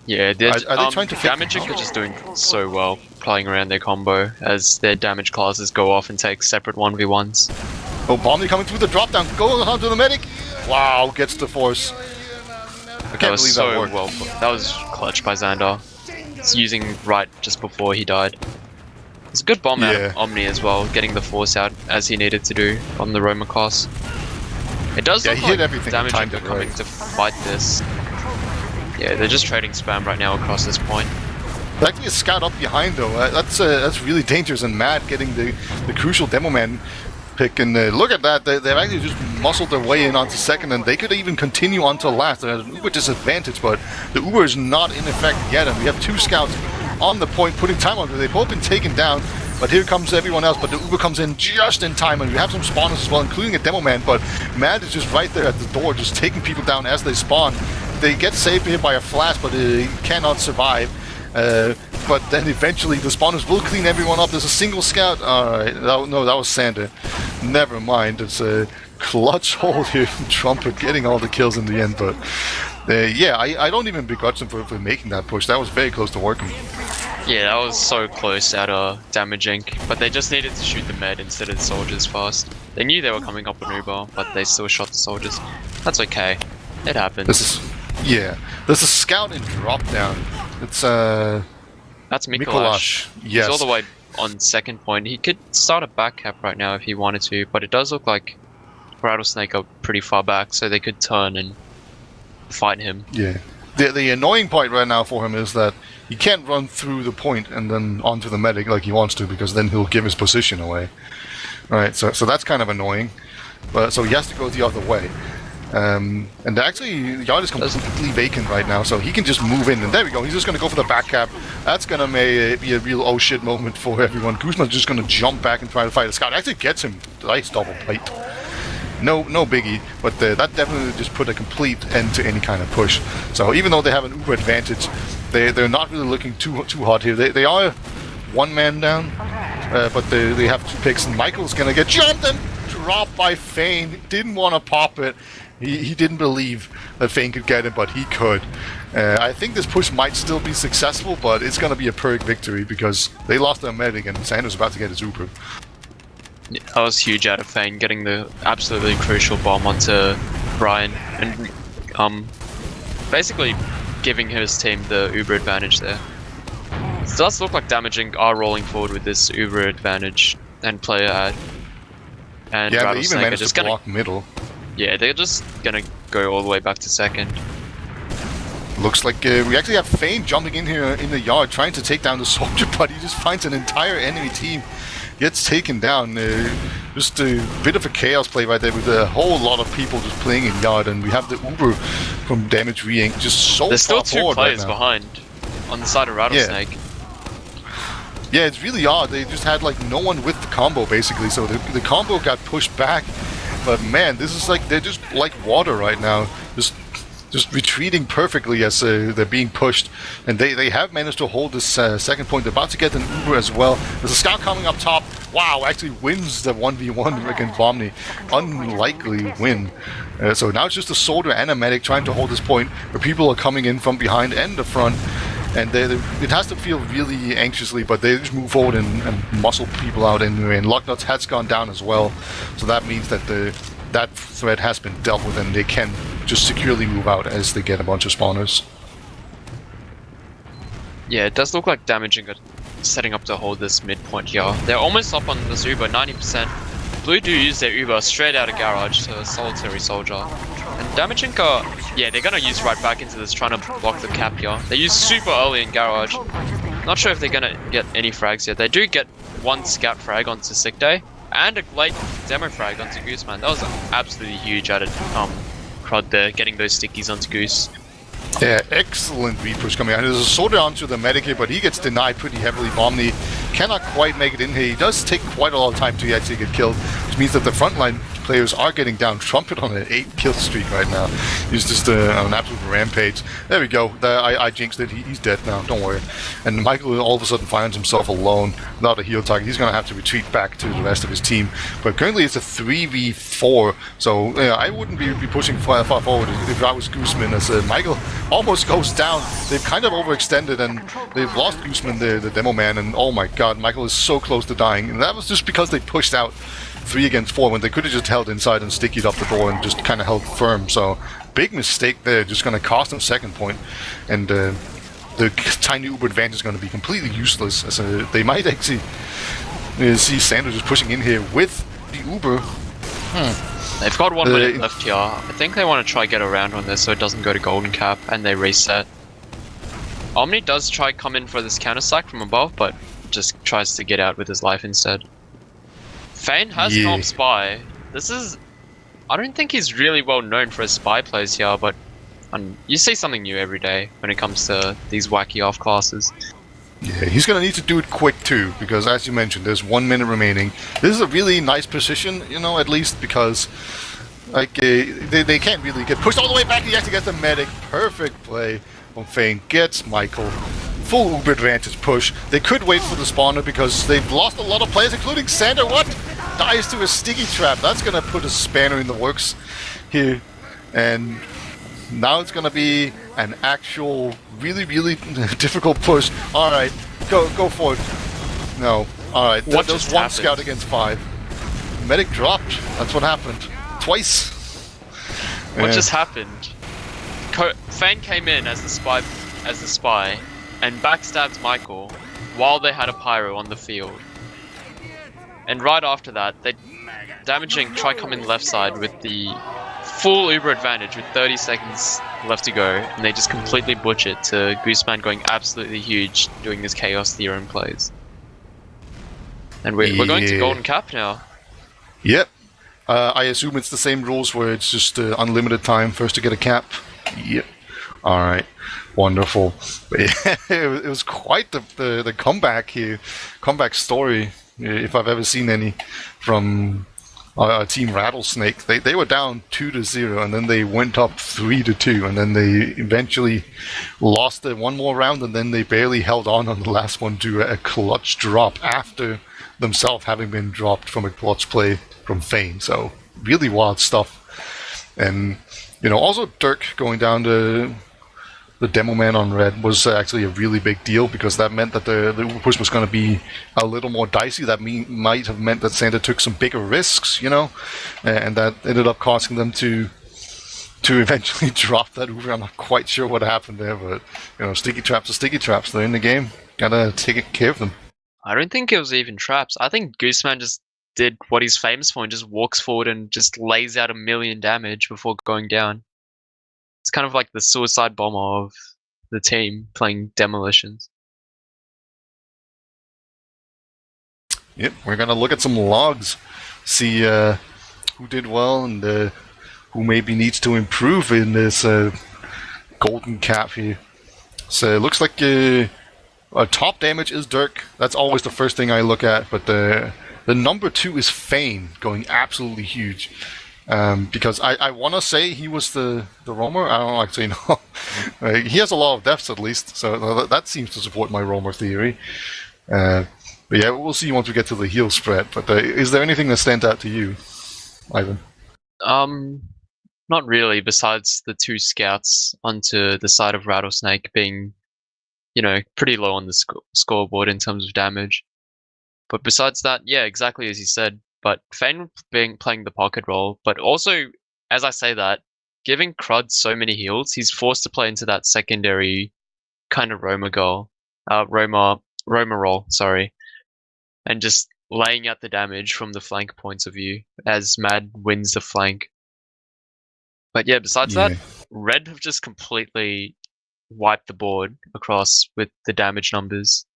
Yeah, are they trying to Damaging are just doing so well playing around their combo as their damage classes go off and take separate 1v1s. Oh, Bomni coming through the drop down. Go on to the medic. Wow, gets the force. I can't believe that worked. Well, that was clutch by Xander. He's using right just before he died. It's a good bomb out of Omni as well, getting the force out as he needed to do on the Roma class. It does look like Damaging are coming to fight this. Yeah, they're just trading spam right now across this point. There's actually a scout up behind though. That's really dangerous, and Matt getting the crucial demo man pick. And look at that, they've actually just muscled their way in onto second, and they could even continue onto last. There's an Uber disadvantage, but the Uber is not in effect yet, and we have two scouts on the point putting time on it. They've both been taken down, but here comes everyone else. But the Uber comes in just in time, and we have some spawners as well, including a demo man. But Matt is just right there at the door, just taking people down as they spawn. They get saved here by a flash, but they cannot survive. But then eventually the spawners will clean everyone up. There's a single scout. Alright, no, that was Sander. Never mind. It's a clutch hold here from Trumpet, getting all the kills in the end. But yeah, I don't even begrudge them for making that push. That was very close to working. Yeah, that was so close out of Damaging, but they just needed to shoot the med instead of the soldiers fast. They knew they were coming up on Uber, but they still shot the soldiers. That's okay. It happens. There's a scout in drop down. It's that's Mikolash. Yes. He's all the way on second point. He could start a back cap right now if he wanted to, but it does look like Rattlesnake are pretty far back, so they could turn and fight him. Yeah. The annoying point right now for him is that he can't run through the point and then onto the medic like he wants to, because then he'll give his position away. Right, so that's kind of annoying. But so he has to go the other way. And actually, Yard is completely vacant right now, so he can just move in. And there we go. He's just going to go for the back cap. That's going to be a real oh shit moment for everyone. Guzman's just going to jump back and try to fight a scout. Actually gets him. Nice double plate. No biggie, but that definitely just put a complete end to any kind of push. So even though they have an Uber advantage, they're not really looking too hot here. They are one man down, but they have two picks, and Michael's going to get jumped and dropped by Fane. Didn't want to pop it. He didn't believe that Fane could get him, but he could. I think this push might still be successful, but it's going to be a Pyrrhic victory because they lost their medic and Sanders about to get his Uber. Yeah, that was huge out of Fane, getting the absolutely crucial bomb onto Brian and basically giving his team the Uber advantage there. It does look like Damaging are rolling forward with this Uber advantage and player ad. And yeah, they even managed just to block middle. Yeah, they're just gonna go all the way back to second. Looks like we actually have Fane jumping in here in the yard, trying to take down the soldier, but he just finds an entire enemy team, gets taken down. Just a bit of a chaos play right there with a whole lot of people just playing in yard, and we have the Uber from Damage Re-Ink just so There's far still two players right now. behind on the side of Rattlesnake. Yeah, it's really odd. They just had like no one with the combo basically, so the combo got pushed back. But man, this is like they're just like water right now, just retreating perfectly as they're being pushed, and they have managed to hold this second point. They're about to get an Uber as well. There's a scout coming up top. Wow, actually wins the 1v1 against Bomni. Unlikely win. So now it's just a soldier and a medic trying to hold this point, where people are coming in from behind and the front. And it has to feel really anxiously, but they just move forward and muscle people out anyway. And Lucknuts has gone down as well, so that means that that threat has been dealt with, and they can just securely move out as they get a bunch of spawners. Yeah, it does look like Damaging are setting up to hold this midpoint here. They're almost up on the Zuba, 90% Blue do use their Uber straight out of garage to solitary soldier. And Damachinka, yeah, they're gonna use right back into this, trying to block the cap here. They use super early in garage. Not sure if they're gonna get any frags yet. They do get one scout frag onto Sick Day and a late demo frag onto Gooseman. That was absolutely huge out of Crud there, getting those stickies onto Goose. Yeah, excellent repush coming out. There's a soldier onto the medic here, but he gets denied pretty heavily. Omni cannot quite make it in here. He does take quite a lot of time to actually get killed, which means that the frontline players are getting down. Trumpet on an 8-kill streak right now. He's just on an absolute rampage. There we go. I jinxed it. He's dead now. Don't worry. And Michael all of a sudden finds himself alone without a heal target. He's going to have to retreat back to the rest of his team. But currently it's a 3v4, so I wouldn't be pushing far forward if I was Gooseman, as Michael almost goes down. They've kind of overextended and they've lost Gooseman, the demo man, and oh my god, Michael is so close to dying. And that was just because they pushed out 3 against 4 when they could have just held inside and stickied up the door and just kind of held firm. So big mistake there, just going to cost them second point, and the tiny Uber advantage is going to be completely useless, as they might actually see Sanders just pushing in here with the Uber. They've got 1 minute left here. I think they want to try get around on this so it doesn't go to golden cap and they reset. Omni does try come in for this counter sack from above, but just tries to get out with his life instead. Fane has comp spy. This is... I don't think he's really well known for his spy plays here, but you see something new every day when it comes to these wacky off classes. Yeah, he's going to need to do it quick too, because as you mentioned, there's 1 minute remaining. This is a really nice position, you know, at least, because like they can't really get pushed all the way back. He actually gets the medic. Perfect play from Fane. Gets Michael. Full Uber advantage push. They could wait for the spawner because they've lost a lot of players, including Sander. What? Dies to a sticky trap. That's going to put a spanner in the works here. And now it's going to be an actual really, really difficult push. Alright, go for it. No. Alright, there's one scout against 5. Medic dropped. That's what happened. Twice. What just happened? Fane came in as the spy, and backstabbed Michael while they had a pyro on the field. And right after that, they damaging try come in left side with the full Uber advantage with 30 seconds left to go, and they just completely butch it to Gooseman going absolutely huge doing his Chaos Theorem plays. And we're going to Golden Cap now. Yep. I assume it's the same rules where it's just unlimited time first to get a cap. Yep. Alright. Wonderful. But yeah, it was quite the comeback here. Comeback story, if I've ever seen any, from Team Rattlesnake. They were down 2-0, and then they went up 3-2, and then they eventually lost one more round, and then they barely held on the last one to a clutch drop after themselves having been dropped from a clutch play from Fane. So really wild stuff. And you know, also Dirk going down to the demo man on red was actually a really big deal, because that meant that the push was going to be a little more dicey. That might have meant that Santa took some bigger risks, you know, and that ended up costing them to eventually drop that Uber. I'm not quite sure what happened there, but you know, sticky traps are sticky traps. They're in the game. Gotta take care of them. I don't think it was even traps. I think Gooseman just did what he's famous for and just walks forward and just lays out 1 million damage before going down. It's kind of like the suicide bomber of the team playing demolitions. Yep, we're gonna look at some logs, see who did well and who maybe needs to improve in this golden cap here. So it looks like top damage is Dirk. That's always the first thing I look at, but the number 2 is Fane, going absolutely huge. Because I want to say he was the roamer. I don't actually know. He has a lot of deaths at least, so that seems to support my roamer theory. But yeah, we'll see once we get to the heal spread. But is there anything that stands out to you, Ivan? Not really, besides the 2 scouts onto the side of Rattlesnake being, you know, pretty low on the scoreboard in terms of damage. But besides that, yeah, exactly as you said. But Fane playing the pocket role, but also, as I say that, giving Crud so many heals, he's forced to play into that secondary kind of Roma role, sorry. And just laying out the damage from the flank points of view as Mad wins the flank. But yeah, besides that, Red have just completely wiped the board across with the damage numbers.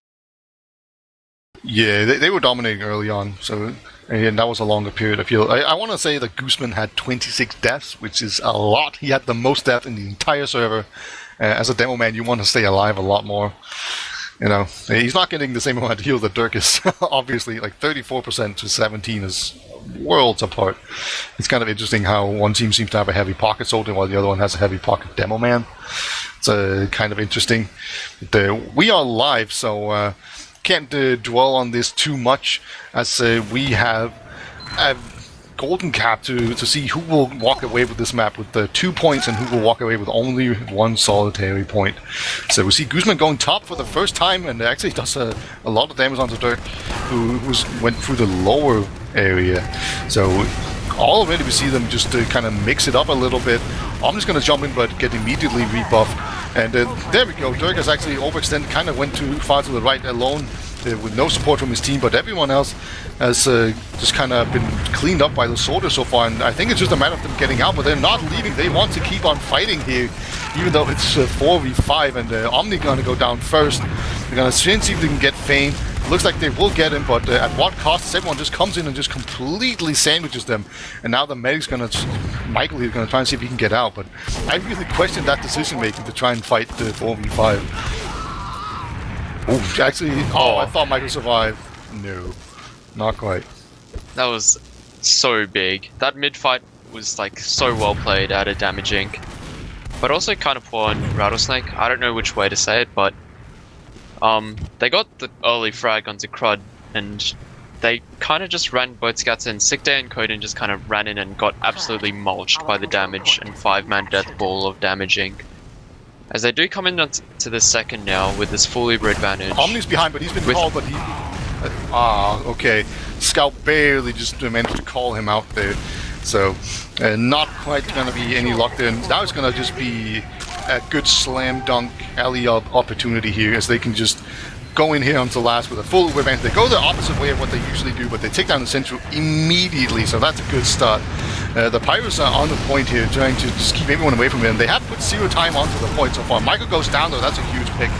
Yeah, they were dominating early on, so and that was a longer period. I want to say that Guzman had 26 deaths, which is a lot. He had the most death in the entire server. As a demo man, you want to stay alive a lot more. You know, he's not getting the same amount of heal that Dirk is. Obviously, like 34% to 17 is worlds apart. It's kind of interesting how one team seems to have a heavy pocket soldier while the other one has a heavy pocket demo man. It's kind of interesting. But, we are live, so can't dwell on this too much, as we have a golden cap to see who will walk away with this map with 2 points and who will walk away with only 1 solitary point. So we see Guzman going top for the first time, and actually does a lot of damage onto Dirk, who went through the lower area. So already we see them just kind of mix it up a little bit. I'm just going to jump in but get immediately rebuffed. And there we go. Dirk has actually overextended, kind of went too far to the right alone with no support from his team, but everyone else has just kind of been cleaned up by the soldiers so far, and I think it's just a matter of them getting out, but they're not leaving. They want to keep on fighting here, even though it's 4v5, and Omni going to go down first. They're going to see if they can get Fane. Looks like they will get him, but at what cost? Everyone just comes in and just completely sandwiches them. And now the medic's Michael is going to try and see if he can get out, but I really question that decision making to try and fight the 4v5. Oh, actually, I thought Michael survived. No, not quite. That was so big. That mid fight was like so well played out of Damage Inc. But also kind of poor on Rattlesnake. I don't know which way to say it, but they got the early frag onto Crud, and they kind of just ran both scouts in. Sick Day and Coden just kind of ran in and got absolutely mulched by the damage and 5-man death ball of Damage Inc. As they do come in to the second now with this full Uber advantage. Omni's behind, but he's been called, but he... okay. Scout barely just managed to call him out there. So, not quite going to be any luck there. Now it's going to just be a good slam dunk alley-up opportunity here, as they can just go in here onto last with a full Uber advantage. They go the opposite way of what they usually do, but they take down the Central immediately, so that's a good start. The Pirates are on the point here, trying to just keep everyone away from him. They have put 0 time onto the point so far. Michael goes down though, that's a huge pick.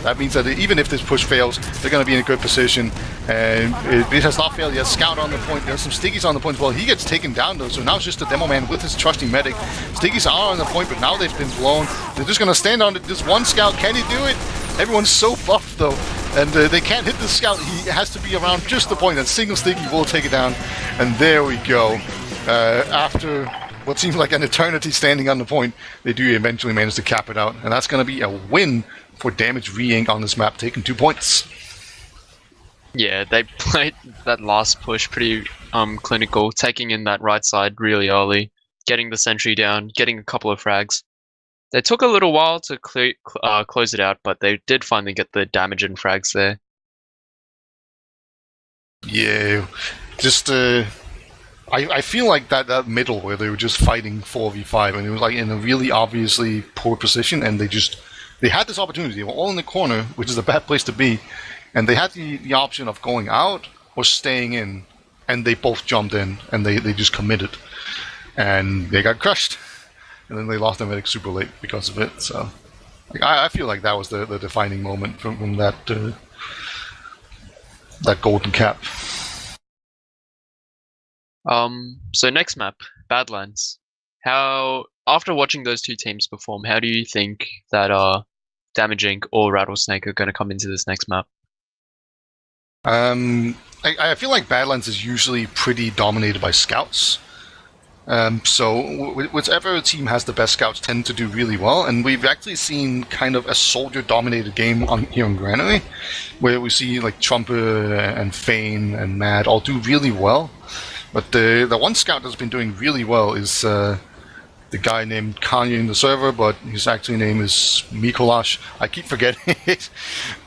That means that even if this push fails, they're going to be in a good position. And it has not failed yet. Scout on the point. There's some Stiggies on the point as well. He gets taken down though, so now it's just a demo man with his trusting medic. Stiggies are on the point, but now they've been blown. They're just going to stand on this one Scout. Can he do it? Everyone's so buffed though, and they can't hit the Scout. He has to be around just the point, and single Stiggy will take it down. And there we go. After what seems like an eternity standing on the point, they do eventually manage to cap it out, and that's going to be a win for Damage Re-Inc on this map, taking 2 points. Yeah, they played that last push pretty clinical, taking in that right side really early, getting the sentry down, getting a couple of frags. They took a little while to close it out, but they did finally get the damage and frags there. Yeah, just I feel like that middle where they were just fighting 4v5, and it was like in a really obviously poor position, and they had this opportunity. They were all in the corner, which is a bad place to be, and they had the option of going out or staying in, and they both jumped in, and they just committed, and they got crushed, and then they lost their medic super late because of it. So I feel like that was the defining moment from that golden cap. So next map, Badlands. After watching those two teams perform, how do you think that Damage Inc. or Rattlesnake are going to come into this next map? I feel like Badlands is usually pretty dominated by scouts. So whichever team has the best scouts tend to do really well, and we've actually seen kind of a soldier-dominated game here on Granary, where we see like Trumpet and Fane and Mad all do really well. But the one scout that's been doing really well is the guy named Kanye in the server, but his actual name is Mikolash. I keep forgetting it.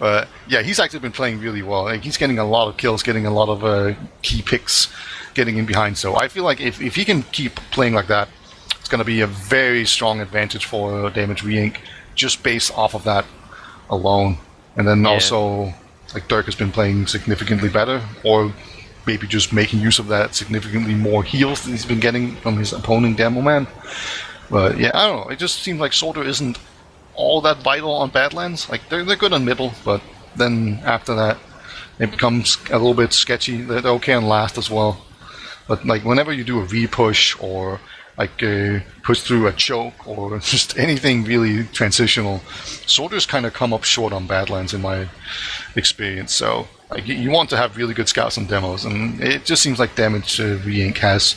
But yeah, he's actually been playing really well. Like, he's getting a lot of kills, getting a lot of key picks, getting in behind. So I feel like if he can keep playing like that, it's going to be a very strong advantage for Damage Re-Inc. just based off of that alone. And then also, like, Dirk has been playing significantly better, or maybe just making use of that significantly more heals than he's been getting from his opponent Demo Man. But yeah, I don't know. It just seems like Soldier isn't all that vital on Badlands. Like they're good on middle, but then after that, it becomes a little bit sketchy. They're okay on last as well. But like whenever you do a V-push or like push through a choke or just anything really transitional, Soldiers kind of come up short on Badlands in my experience. So like, you want to have really good scouts and demos, and it just seems like Damage Re-Inc has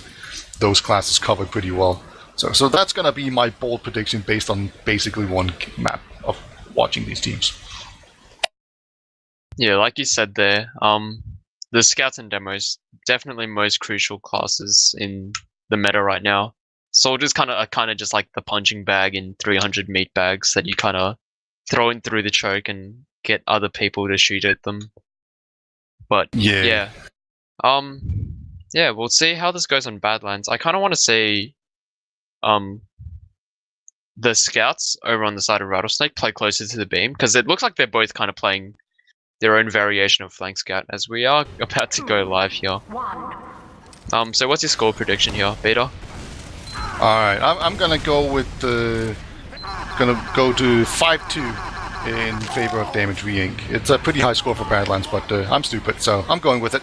those classes covered pretty well. So that's going to be my bold prediction based on basically one map of watching these teams. Yeah, like you said there, the scouts and demos definitely most crucial classes in the meta right now. Soldiers are kind of just like the punching bag in 300 meat bags that you kind of throw in through the choke and get other people to shoot at them. But yeah, we'll see how this goes on Badlands. I kind of want to see the scouts over on the side of Rattlesnake play closer to the beam, because it looks like they're both kind of playing their own variation of flank scout, as we are about to go live here. So what's your score prediction here, Beta? Alright, I'm gonna go with gonna go to 5-2 in favor of Damage Re-Inc. It's a pretty high score for Badlands, but I'm stupid, so I'm going with it.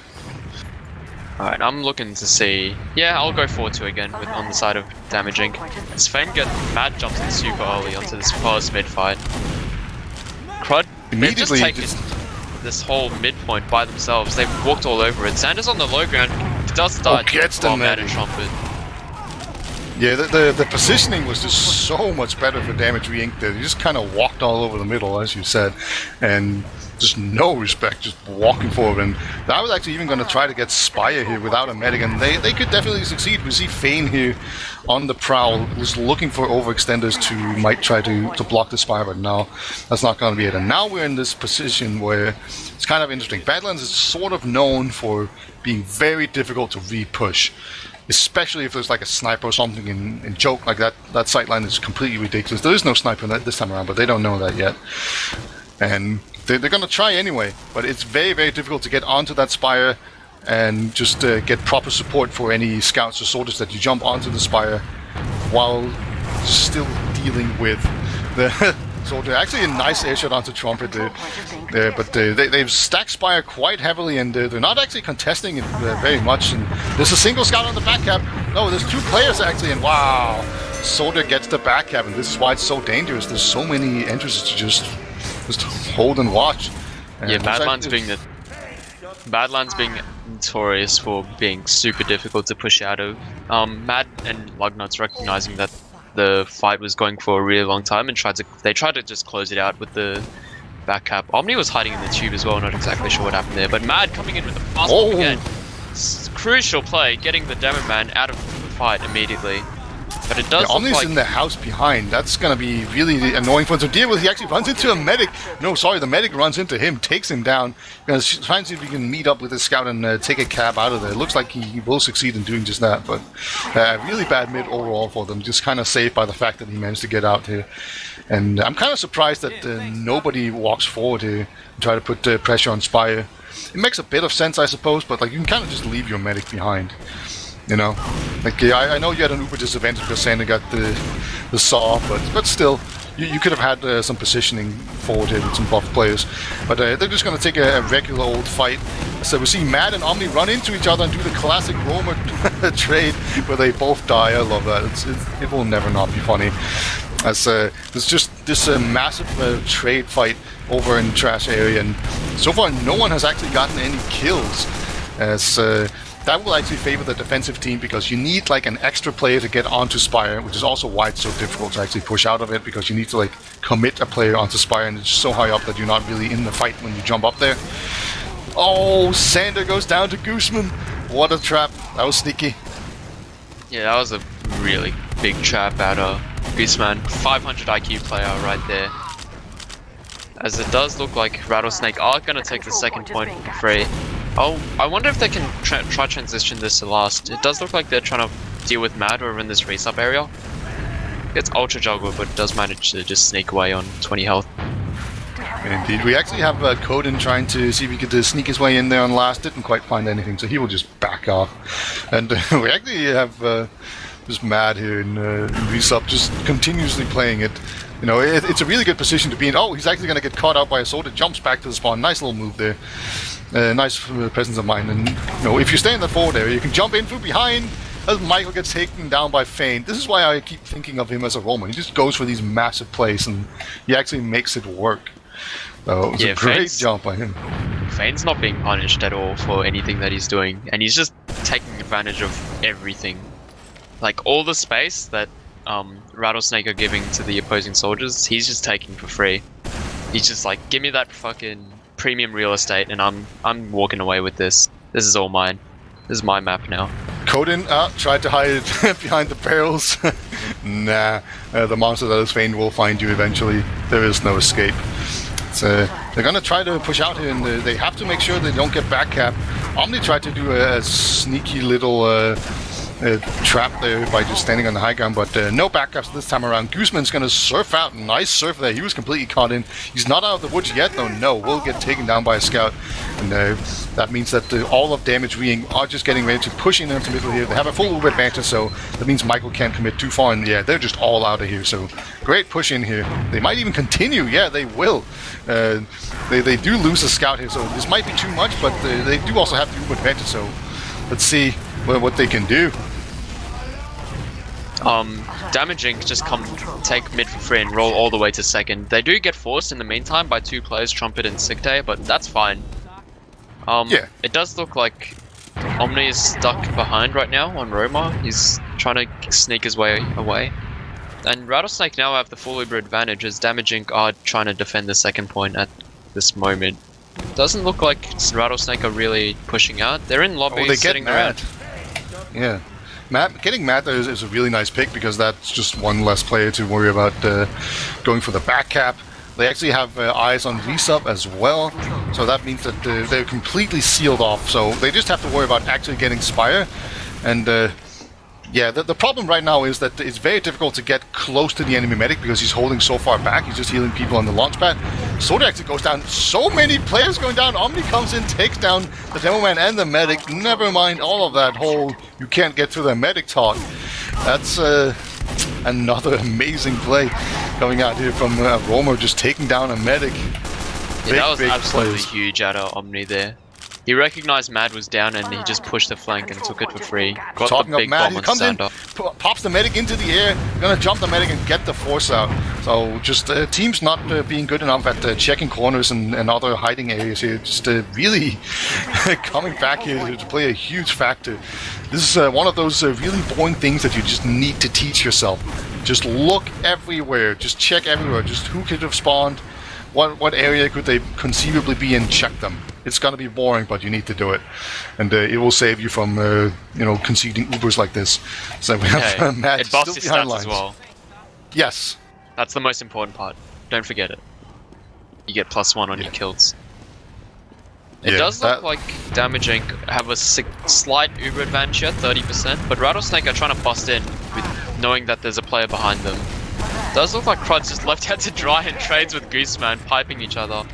Alright, I'm looking to see... Yeah, I'll go 4-2 again on the side of Damage Inc. Sven Mad jumps in super early onto this first mid fight. Crud, they've just taken this whole midpoint by themselves. They've walked all over it. Sanders on the low ground does die while Mad and Trumpet. Yeah, the positioning was just so much better for Damage Re-Inc. They just kind of walked all over the middle, as you said, and just no respect, just walking forward. And I was actually even going to try to get Spire here without a medic, and they could definitely succeed. We see Fane here on the prowl, just looking for overextenders to might try to block the Spire, but no, that's not going to be it. And now we're in this position where it's kind of interesting. Badlands is sort of known for being very difficult to re-push, especially if there's like a sniper or something in choke. Like that sightline is completely ridiculous. There is no sniper this time around, but they don't know that yet. And they're going to try anyway, but it's very, very difficult to get onto that Spire and just get proper support for any scouts or soldiers that you jump onto the Spire while still dealing with the soldier. Actually a nice air shot onto Trumpet there, but they've stacked Spire quite heavily, and they're not actually contesting it very much. And there's a single scout on the back cap. No, there's two players actually, and wow, Soldier gets the back cap, and this is why it's so dangerous. There's so many entrances to just hold and watch. And yeah, Badlands being notorious for being super difficult to push out of. Mad and Lugnut's recognizing that the fight was going for a really long time and they tried to just close it out with the back cap. Omni was hiding in the tube as well, not exactly sure what happened there, but Mad coming in with the fast one again. Crucial play, getting the Demo Man out of the fight immediately. But it does look Omni's like... in the house behind. That's going to be really annoying for him to deal with. He actually runs into a medic. No, sorry, the medic runs into him, takes him down. Trying to see if he can meet up with his scout and take a cab out of there. It looks like he will succeed in doing just that, but really bad mid overall for them. Just kind of saved by the fact that he managed to get out here. And I'm kind of surprised that nobody walks forward here and try to put pressure on Spire. It makes a bit of sense, I suppose, but like you can kind of just leave your medic behind. You know, like I know you had an uber disadvantage because Sander got the saw, but still, you could have had some positioning forward here with some buff players. But they're just going to take a regular old fight. So we see Mad and Omni run into each other and do the classic Roamer trade where they both die. I love that. It will never not be funny. As there's just this massive trade fight over in the trash area, and so far no one has actually gotten any kills. As that will actually favor the defensive team, because you need like an extra player to get onto Spire, which is also why it's so difficult to actually push out of it, because you need to like commit a player onto Spire, and it's so high up that you're not really in the fight when you jump up there. Oh, Sander goes down to Gooseman. What a trap. That was sneaky. Yeah, that was a really big trap out of Gooseman. 500 IQ player right there. As it does look like Rattlesnake are going to take the second point for free. Oh, I wonder if they can try transition this to last. It does look like they're trying to deal with Mad over in this race up area. It's Ultra Juggle, but does manage to just sneak away on 20 health. Indeed. We actually have Coden trying to see if he could sneak his way in there on last. Didn't quite find anything, so he will just back off. And we actually have just Mad here in Resub just continuously playing it. You know, it's a really good position to be in. Oh, he's actually going to get caught out by a sword. It jumps back to the spawn. Nice little move there. Nice presence of mind. And, you know, if you stay in that forward area, you can jump in from behind as Michael gets taken down by Feint. This is why I keep thinking of him as a Roman. He just goes for these massive plays, and he actually makes it work. So it was a great jump by him. Feint's not being punished at all for anything that he's doing, and he's just taking advantage of everything. Like, all the space that Rattlesnake are giving to the opposing soldiers, he's just taking for free. He's just like, give me that fucking premium real estate, and I'm walking away with this. This is all mine. This is my map now. Coden tried to hide behind the barrels. Nah, the monster that is Feint will find you eventually. There is no escape. They're gonna try to push out here, and they have to make sure they don't get back cap. Omni tried to do a sneaky little trap there by just standing on the high ground, but no backups this time around. Guzman's gonna surf out. Nice surf there. He was completely caught in. He's not out of the woods yet, though. No, will get taken down by a scout, and that means that all of Damage Wing are just getting ready to push in into middle here. They have a full Uber advantage, so that means Michael can't commit too far, and yeah, they're just all out of here. So great push in here. They might even continue. Yeah, they will. They do lose a scout here, so this might be too much, but they do also have the Uber advantage. So let's see what they can do. Damaging just come take mid for free and roll all the way to second. They do get forced in the meantime by two players, Trumpet and Sick Day, but that's fine. Yeah. It does look like Omni is stuck behind right now on Roma. He's trying to sneak his way away. And Rattlesnake now have the full Uber advantage as Damaging are trying to defend the second point at this moment. Doesn't look like Rattlesnake are really pushing out. They're in lobby sitting around. Yeah. Getting Matt is a really nice pick because that's just one less player to worry about going for the back cap. They actually have eyes on Resub as well, so that means that they're completely sealed off. So they just have to worry about actually getting Spire. And yeah, the problem right now is that it's very difficult to get close to the enemy medic because he's holding so far back. He's just healing people on the launch pad. Soda actually goes down. So many players going down. Omni comes in, takes down the demo man and the medic. Never mind all of that whole you can't get through the medic talk. That's another amazing play coming out here from Romer, just taking down a medic. Yeah, that was absolutely huge out of Omni there. He recognized Mad was down and he just pushed the flank and took it for free. Got Talking the big of Mad, bomb he on comes in, stand-up. pops the medic into the air, gonna jump the medic and get the force out. So just teams not being good enough at checking corners and other hiding areas here. Just really coming back here to play a huge factor. This is one of those really boring things that you just need to teach yourself. Just look everywhere, just check everywhere, just who could have spawned, what area could they conceivably be in, check them. It's gonna be boring, but you need to do it, and it will save you from conceding Ubers like this. So we have Matt it buffs still your behind stats lines. as well. Yes, That's the most important part. Don't forget it. You get +1 on your kills. It does look like Damaging have a slight Uber advantage here, 30%, but Rattlesnake are trying to bust in with knowing that there's a player behind them. Does look like Crud's just left out to dry and trades with Gooseman, piping each other.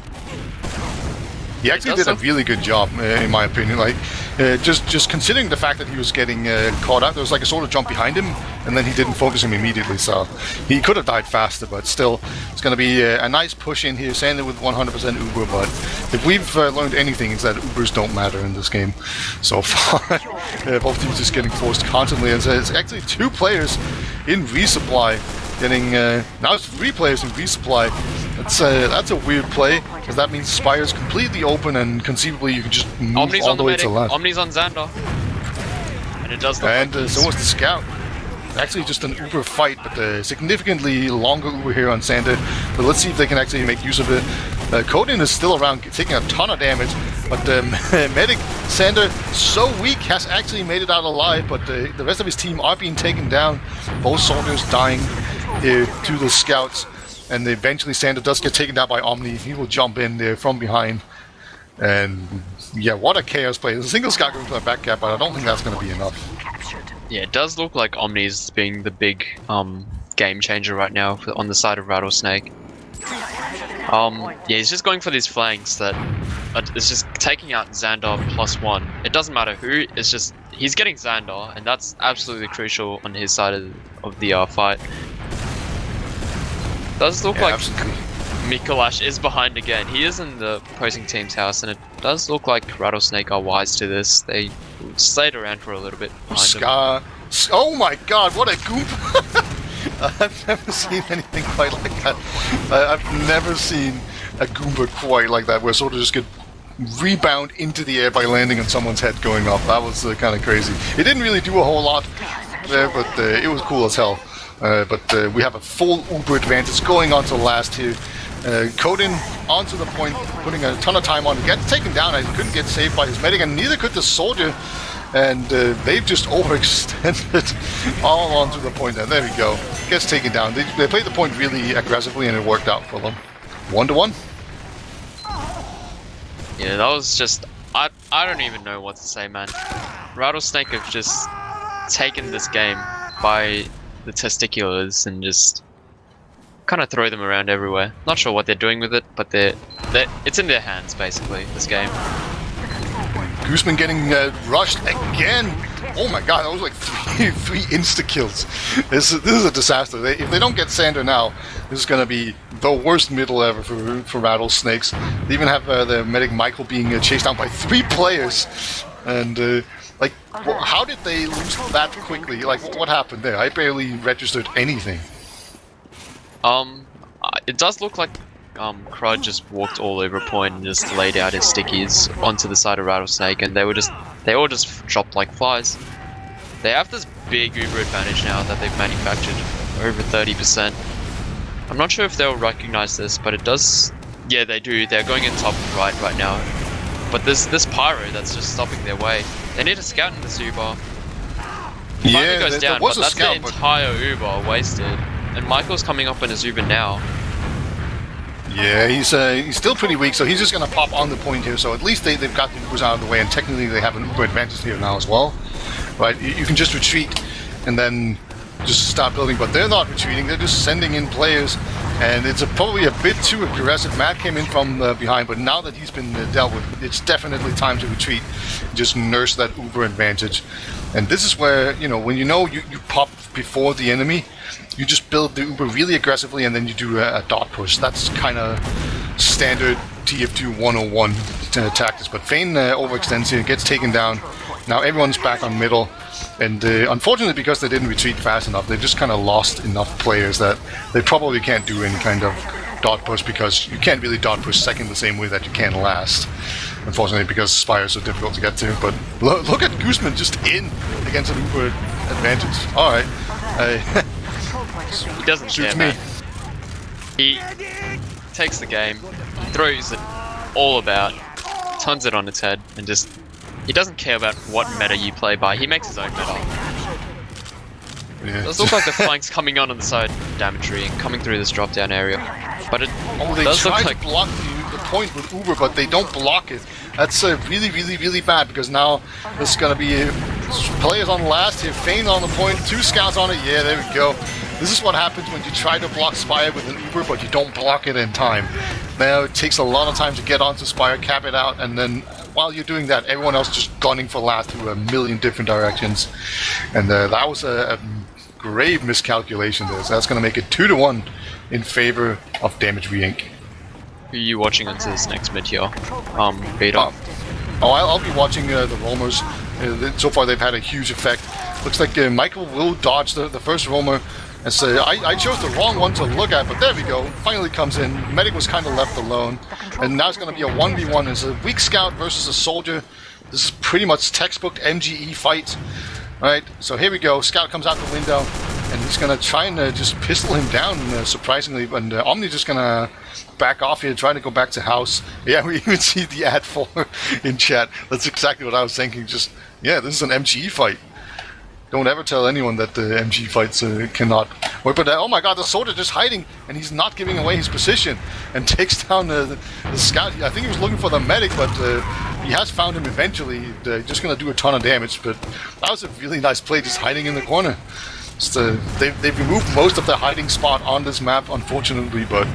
he actually did a really good job, in my opinion. Like, just considering the fact that he was getting caught out, there was like a sort of jump behind him, and then he didn't focus him immediately. So he could have died faster, but still, it's going to be a nice push in here. Sander with 100% Uber, but if we've learned anything, it's that Ubers don't matter in this game so far. Both teams just getting forced constantly, and it's actually 2 players in resupply. Getting now it's 3 players in resupply. That's a weird play because that means Spire's completely open and conceivably you can just move Omni's all on the way to medic. the left. Omni's on Xander, and it does look And like so was the scout. Actually, just an Uber fight, but significantly longer Uber here on Sander. But let's see if they can actually make use of it. Coden is still around, taking a ton of damage, but medic Sander, so weak, has actually made it out alive. But the rest of his team are being taken down. Both soldiers dying here to the scouts, and eventually Sander does get taken down by Omni. He will jump in there from behind, and yeah, what a chaos play. There's a single scout going for the back cap, but I don't think that's going to be enough. Yeah, it does look like Omni's being the big game changer right now on the side of Rattlesnake. Yeah, he's just going for these flanks that it's just taking out Xandar +1. It doesn't matter who, it's just he's getting Xandar, and that's absolutely crucial on his side of the fight. Does look like absolutely. Mikolash is behind again. He is in the opposing team's house, and it does look like Rattlesnake are wise to this. They stayed around for a little bit behind him. Oh my god, what a goop! I've never seen anything quite like that. I've never seen a Goomba quite like that, where sort of just get rebound into the air by landing on someone's head going off. That was kind of crazy. It didn't really do a whole lot there, but it was cool as hell. But we have a full Uber advantage going on to last here. Coden onto the point, putting a ton of time on. He gets taken down, and he couldn't get saved by his medic, and neither could the soldier. And they've just overextended all onto the point. And there we go. Gets taken down. They played the point really aggressively, and it worked out for them. 1-1. Yeah, that was just... I don't even know what to say, man. Rattlesnake have just taken this game by the testiculars and just kind of throw them around everywhere. Not sure what they're doing with it, but it's in their hands, basically, this game. Guzman getting rushed again. Oh my god, that was like three insta-kills. This is a disaster. If they don't get Sander now, this is going to be the worst middle ever for Rattlesnakes. They even have the medic Michael being chased down by 3 players. And, how did they lose that quickly? Like, what happened there? I barely registered anything. It does look like Crud just walked all over point and just laid out his stickies onto the side of Rattlesnake, and they all just dropped like flies. They have this big Uber advantage now that they've manufactured, over 30%. I'm not sure if they'll recognize this, but it does. Yeah, they do. They're going in top right now. But there's this pyro that's just stopping their way. They need a scout in this Uber. Yeah, goes down, there was but a that's scout, the entire Uber wasted. And Michael's coming up in his Uber now. Yeah, he's still pretty weak, so he's just going to pop on the point here. So at least they've got the Ubers out of the way, and technically they have an Uber advantage here now as well. Right, you can just retreat and then just start building, but they're not retreating, they're just sending in players, and it's probably a bit too aggressive. Matt came in from behind, but now that he's been dealt with, it's definitely time to retreat, just nurse that Uber advantage. And this is where, when you pop before the enemy, you just build the Uber really aggressively, and then you do a dot push. That's kind of standard TF2 101 tactics. But Fane overextends here, gets taken down. Now everyone's back on middle. And unfortunately, because they didn't retreat fast enough, they just kind of lost enough players that they probably can't do any kind of dot push, because you can't really dot push second the same way that you can last. Unfortunately, because Spires are difficult to get to. But look at Guzman just in against an Uber advantage. Alright. He doesn't care, man. He takes the game, throws it all about, turns it on its head, and just... He doesn't care about what meta you play by, he makes his own meta. Yeah. It does look like the flank's coming on the side of Damage and coming through this drop-down area. But it does look like... to block the point with Uber, but they don't block it. That's really, really, really bad, because now this is going to be players on last here, Fane on the point, 2 scouts on it. Yeah, there we go. This is what happens when you try to block Spire with an Uber, but you don't block it in time. Now it takes a lot of time to get onto Spire, cap it out, and then while you're doing that, everyone else just gunning for last through a million different directions. And that was a grave miscalculation there. So that's going to make it 2-1 in favor of Damage Inc. Who are you watching into this next mid here? Beta? I'll be watching the roamers. So far they've had a huge effect. Looks like Michael will dodge the first roamer. And so I chose the wrong one to look at, but there we go. Finally comes in. Medic was kind of left alone. And now it's going to be a 1v1. It's a weak scout versus a soldier. This is pretty much textbook MGE fight. Alright, so here we go. Scout comes out the window, and he's going to try and just pistol him down, surprisingly. And Omni's just going to back off here, trying to go back to house. Yeah, we even see the ad for in chat. That's exactly what I was thinking. Just, yeah, this is an MGE fight. Don't ever tell anyone that the MG fights cannot work. But oh my god, the soldier just hiding, and he's not giving away his position, and takes down the scout. I think he was looking for the medic, but he has found him eventually. Just going to do a ton of damage, but that was a really nice play, just hiding in the corner. They've removed most of their hiding spot on this map, unfortunately, but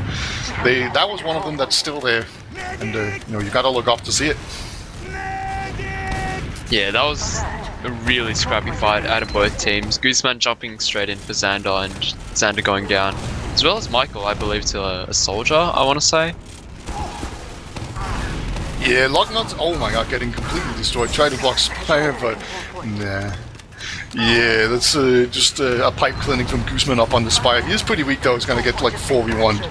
that was one of them that's still there, and you gotta look up to see it. Yeah, that was a really scrappy fight out of both teams. Gooseman jumping straight in for Xander and Xander going down, as well as Michael, I believe, to a soldier, I want to say. Yeah, Locknuts, oh my god, getting completely destroyed. Tried to block Spire, but nah. Yeah, that's just a pipe clinic from Gooseman up on the Spire. He is pretty weak though, he's gonna get like 4v1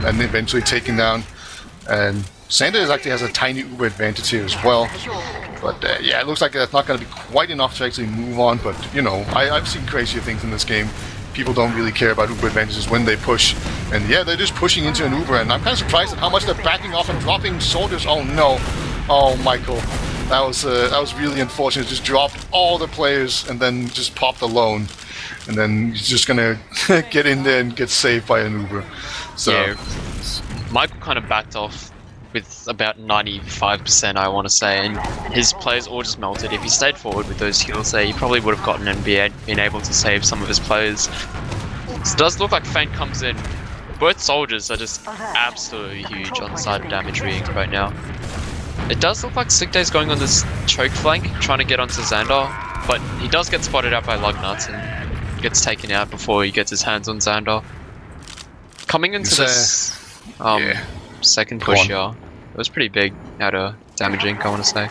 and eventually taken down. And Xander actually has a tiny uber advantage here as well. But yeah, it looks like that's not going to be quite enough to actually move on. But I've seen crazier things in this game. People don't really care about uber advantages when they push. And yeah, they're just pushing into an uber. And I'm kind of surprised at how much they're backing off and dropping soldiers. Oh no. Oh, Michael. That was really unfortunate. Just dropped all the players and then just popped alone. And then he's just going to get in there and get saved by an uber. So yeah, Michael kind of backed off with about 95%, I want to say, and his players all just melted. If he stayed forward with those heals there, he probably would have gotten and been able to save some of his players. So it does look like Feint comes in. Both soldiers are just absolutely huge on the side of damage reading right now. It does look like Sick Day's going on this choke flank, trying to get onto Xander, but he does get spotted out by Lugnuts and gets taken out before he gets his hands on Xander. Coming into this second push here, it was pretty big out of damaging, I want to say.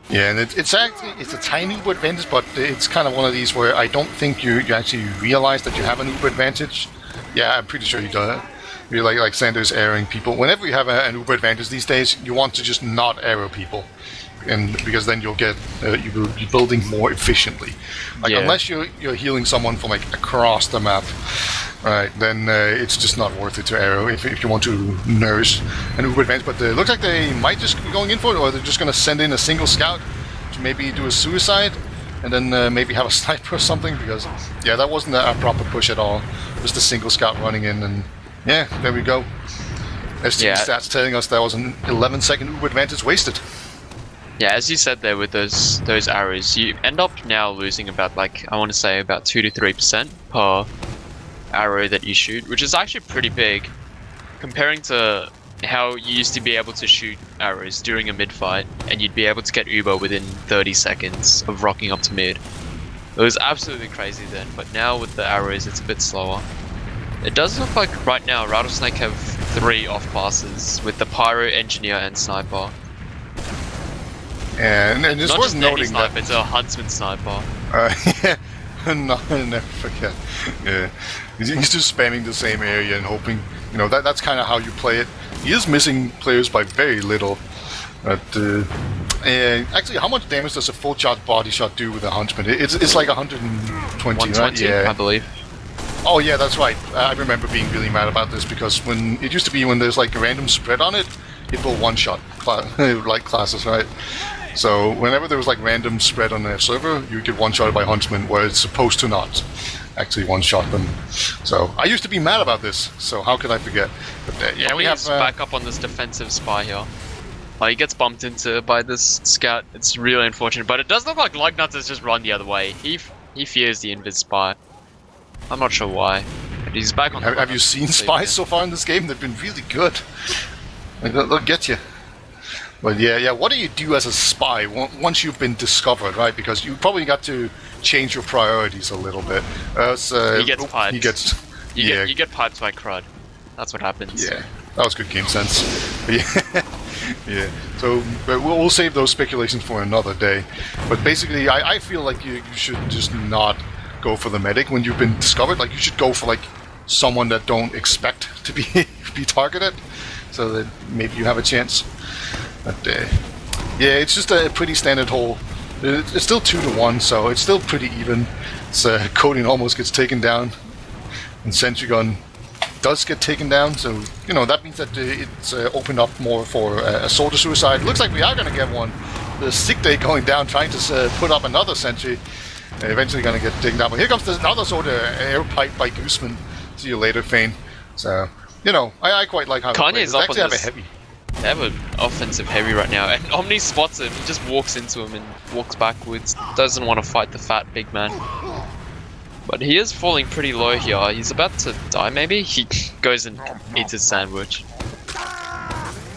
Yeah, and it's a tiny uber advantage, but it's kind of one of these where I don't think you actually realize that you have an uber advantage. Yeah, I'm pretty sure you do. You're like Xander's arrowing people. Whenever you have an uber advantage these days, you want to just not arrow people, and because then you'll get you'll be building more efficiently. Like unless you're healing someone from like across the map, right? Then it's just not worth it to arrow if you want to nurse an uber advantage. But it looks like they might just be going in for it, or they're just going to send in a single scout to maybe do a suicide, and then maybe have a sniper or something. Because yeah, that wasn't a proper push at all. Just a single scout running in, and yeah, there we go. ST stats telling us that was an 11-second uber advantage wasted. Yeah, as you said there with those arrows, you end up now losing about I want to say about 2 to 3% per arrow that you shoot, which is actually pretty big comparing to how you used to be able to shoot arrows during a mid fight and you'd be able to get Uber within 30 seconds of rocking up to mid. It was absolutely crazy then, but now with the arrows it's a bit slower. It does look like right now Rattlesnake have 3 off passes with the Pyro, Engineer and Sniper. And it's not worth just noting sniper, that it's a Huntsman Sniper. yeah, no, I'll never forget. Yeah, he's just spamming the same area and hoping. That's kind of how you play it. He is missing players by very little. But actually, how much damage does a full shot body shot do with a Huntsman? It's like 120, 120, right? Yeah, I believe. Oh yeah, that's right. I remember being really mad about this because when it used to be when there's like a random spread on it, it will one-shot like classes, right? So whenever there was like random spread on the server, you get one-shotted by Huntsman, where it's supposed to not actually one-shot them. So I used to be mad about this, so how could I forget? But yeah, we have back up on this defensive spy here. He gets bumped into by this scout. It's really unfortunate, but it does look like Lugnuts has just run the other way. He fears the invis spy. I'm not sure why, but he's back on. Have you seen spies so far in this game? They've been really good. They'll get you. But yeah. What do you do as a spy once you've been discovered, right? Because you probably got to change your priorities a little bit. He gets piped. You get piped by Crud. That's what happens. Yeah, that was good game sense. But yeah. So we'll save those speculations for another day. But basically, I feel like you should just not go for the medic when you've been discovered. Like you should go for like someone that don't expect to be targeted, so that maybe you have a chance. But yeah, it's just a pretty standard hole. It's still 2-1, so it's still pretty even. Coding almost gets taken down, and Sentry Gun does get taken down. So that means that it's opened up more for a soldier suicide. Looks like we are going to get one. The Sick Day going down, trying to put up another sentry. Eventually going to get taken down. But here comes another soldier, air pipe by Gooseman. See you later, Fane. So I quite like how Kanye's up on have this. a heavy. They have an offensive heavy right now, and Omni spots him. He just walks into him and walks backwards. Doesn't want to fight the fat big man. But he is falling pretty low here. He's about to die maybe? He goes and eats his sandwich.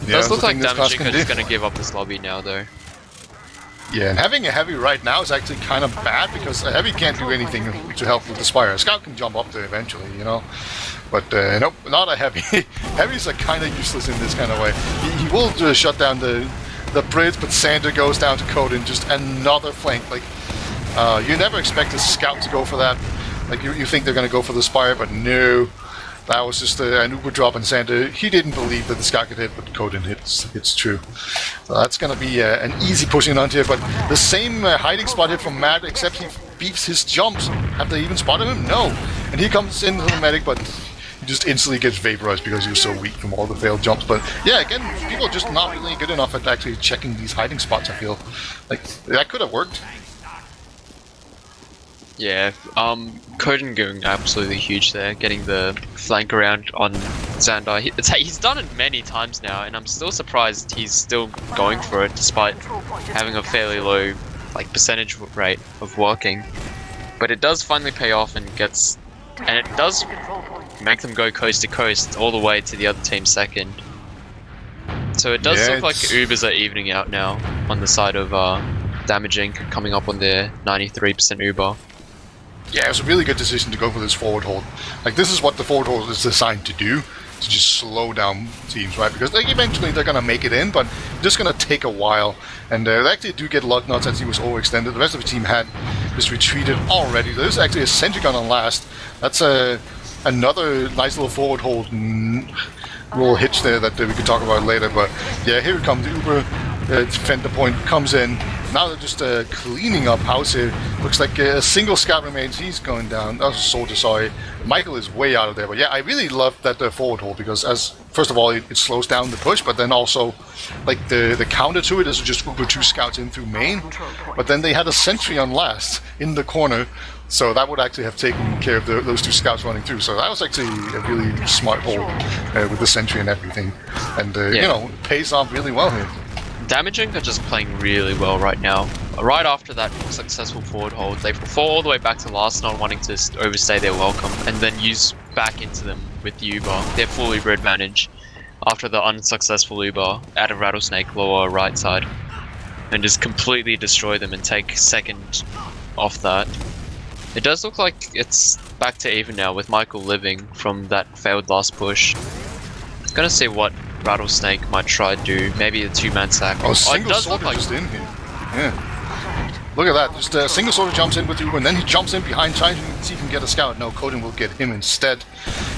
It does look like Damaging is going to give up this lobby now though. Yeah, and having a heavy right now is actually kind of bad because a heavy can't do anything to help with the Spire. A scout can jump up there eventually, you know. But nope, not a heavy. Heavies are kind of useless in this kind of way. He will shut down the bridge, but Sander goes down to Coden, just another flank. Like, you never expect a scout to go for that. Like, you think they're going to go for the Spire, but no. That was just an Uber drop, and Sander, he didn't believe that the scout could hit, but Coden hits. It's true. So that's going to be an easy pushing on here, but the same hiding spot here from Matt, except he beefs his jumps. Have they even spotted him? No. And he comes into the medic, but he just instantly gets vaporized because he was so weak from all the failed jumps. But yeah, again, people are just not really good enough at actually checking these hiding spots, I feel. Like, that could have worked. Yeah, Coden going absolutely huge there, getting the flank around on Xandar. He's done it many times now, and I'm still surprised he's still going for it despite having a fairly low percentage rate of working. But it does finally pay off and it does make them go coast to coast all the way to the other team's second. So it does look like Ubers are evening out now on the side of Damaging, coming up on their 93% Uber. Yeah, it was a really good decision to go for this forward hold. Like, this is what the forward hold is designed to do, to just slow down teams, right? Because eventually they're going to make it in, but it's just going to take a while. And they actually do get luck nuts as he was overextended. The rest of the team had just retreated already. There's actually a sentry gun on last. That's another nice little forward hold little hitch there that we could talk about later. But yeah, here it comes. Uber defender point comes in. Now they're just cleaning up house here. Looks like a single scout remains. He's going down. That was a soldier, sorry. Michael is way out of there. But yeah, I really love that forward hold because first of all, it slows down the push, but then also like the counter to it is just Uber 2 scouts in through main. But then they had a sentry on last in the corner. So that would actually have taken care of those 2 scouts running through. So that was actually a really smart hold with the sentry and everything. And, you know, it pays off really well here. Damaging are just playing really well right now. Right after that successful forward hold, they fall all the way back to last, not wanting to overstay their welcome, and then use back into them with the Uber, their full Uber advantage, after the unsuccessful Uber out of Rattlesnake lower right side, and just completely destroy them and take second off that. It does look like it's back to even now with Michael living from that failed last push. Gonna see what Rattlesnake might try to do. Maybe a 2-man sack. Oh, single soldier just in here. Yeah. Look at that. Just a single soldier jumps in with Uber, and then he jumps in behind, trying to see if he can get a scout. No, Coden will get him instead.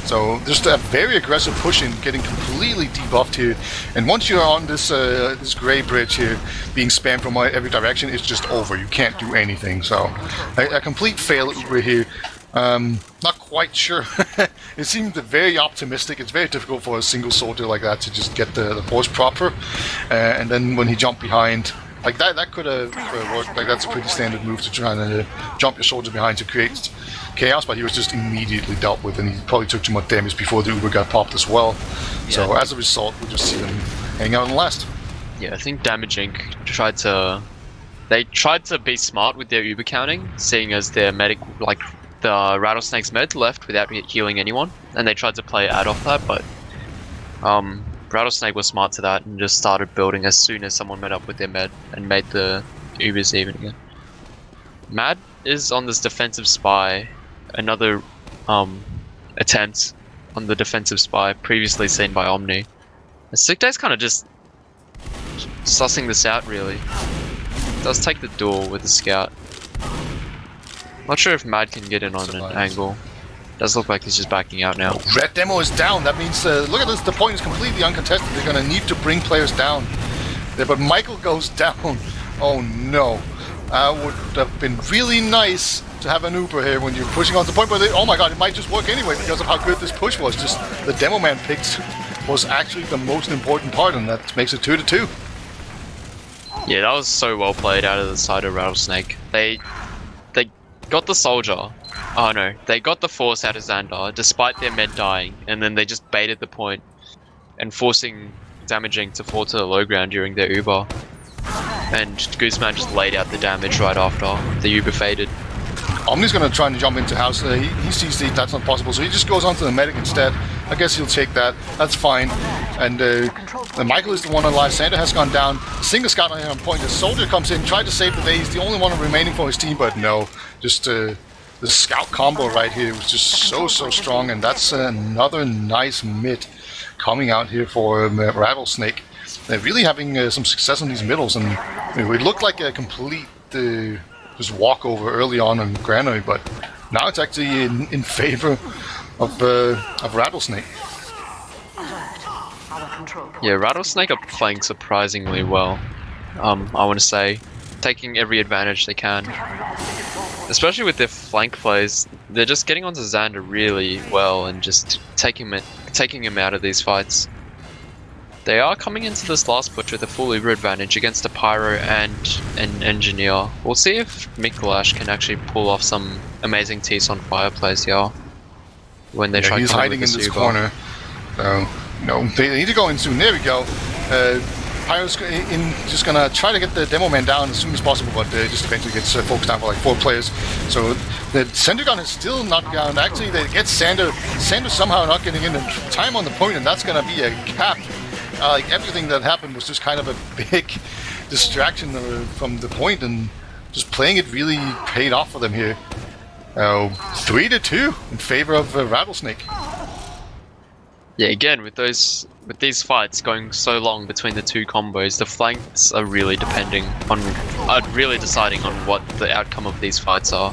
So just a very aggressive push in, getting completely debuffed here. And once you're on this this gray bridge here, being spammed from every direction, it's just over. You can't do anything. So a complete fail Uber here. Not quite sure. It seemed very optimistic. It's very difficult for a single soldier like that to just get the force proper. And then when he jumped behind, like that could have worked. Like that's a pretty standard move to try and jump your soldier behind to create chaos. But he was just immediately dealt with, and he probably took too much damage before the Uber got popped as well. Yeah. So as a result, we'll just see them hang out on last. Yeah, I think Damaging tried to be smart with their Uber counting, seeing as their medic the Rattlesnake's med left without healing anyone, and they tried to play out off that, but Rattlesnake was smart to that and just started building as soon as someone met up with their med and made the Ubers even again. Mad is on this defensive spy, another attempt on the defensive spy previously seen by Omni. Sick Day's kind of just sussing this out really. Does take the door with the scout. Not sure if Mad can get in on an angle. Does look like he's just backing out now. Red demo is down. That means, look at this, the point is completely uncontested. They're going to need to bring players down. There, but Michael goes down. Oh no. Would have been really nice to have an Uber here when you're pushing on the point, but oh my god, it might just work anyway because of how good this push was. Just the demo man picked was actually the most important part, and that makes it 2-2. Yeah, that was so well played out of the side of Rattlesnake. They got the soldier. Oh no, they got the force out of Xandar despite their med dying, and then they just baited the point and forcing Damaging to fall to the low ground during their Uber. And Guzman just laid out the damage right after the Uber faded. Omni's going to try and jump into house. He sees that's not possible, so he just goes onto the medic instead. I guess he'll take that. That's fine. And Michael is the one alive. Sander has gone down. Single scout on point. The soldier comes in, tried to save the day. He's the only one remaining for his team, but no. Just the scout combo right here was just so strong, and that's another nice mid coming out here for Rattlesnake. They're really having some success on these middles, and it looked like a complete just walkover early on in Granary, but now it's actually in favor of Rattlesnake. Yeah, Rattlesnake are playing surprisingly well. I want to say, taking every advantage they can, especially with their flank plays. They're just getting onto Xander really well and just taking him out of these fights. They are coming into this last push with a full Uber advantage against a Pyro and an Engineer. We'll see if Mikulash can actually pull off some amazing Tees on Fire plays here when they try. He's hiding in this corner. No, they need to go in soon. There we go. Pyro's just gonna try to get the demo man down as soon as possible, but just eventually gets focused down for like 4 players. So the Sander gun is still not down. Actually, they get Sander somehow not getting in the time on the point, and that's gonna be a cap. Like everything that happened was just kind of a big distraction from the point, and just playing it really paid off for them here. 3-2 in favor of Rattlesnake. Yeah, again with these fights going so long between the two combos, the flanks are really deciding on what the outcome of these fights are.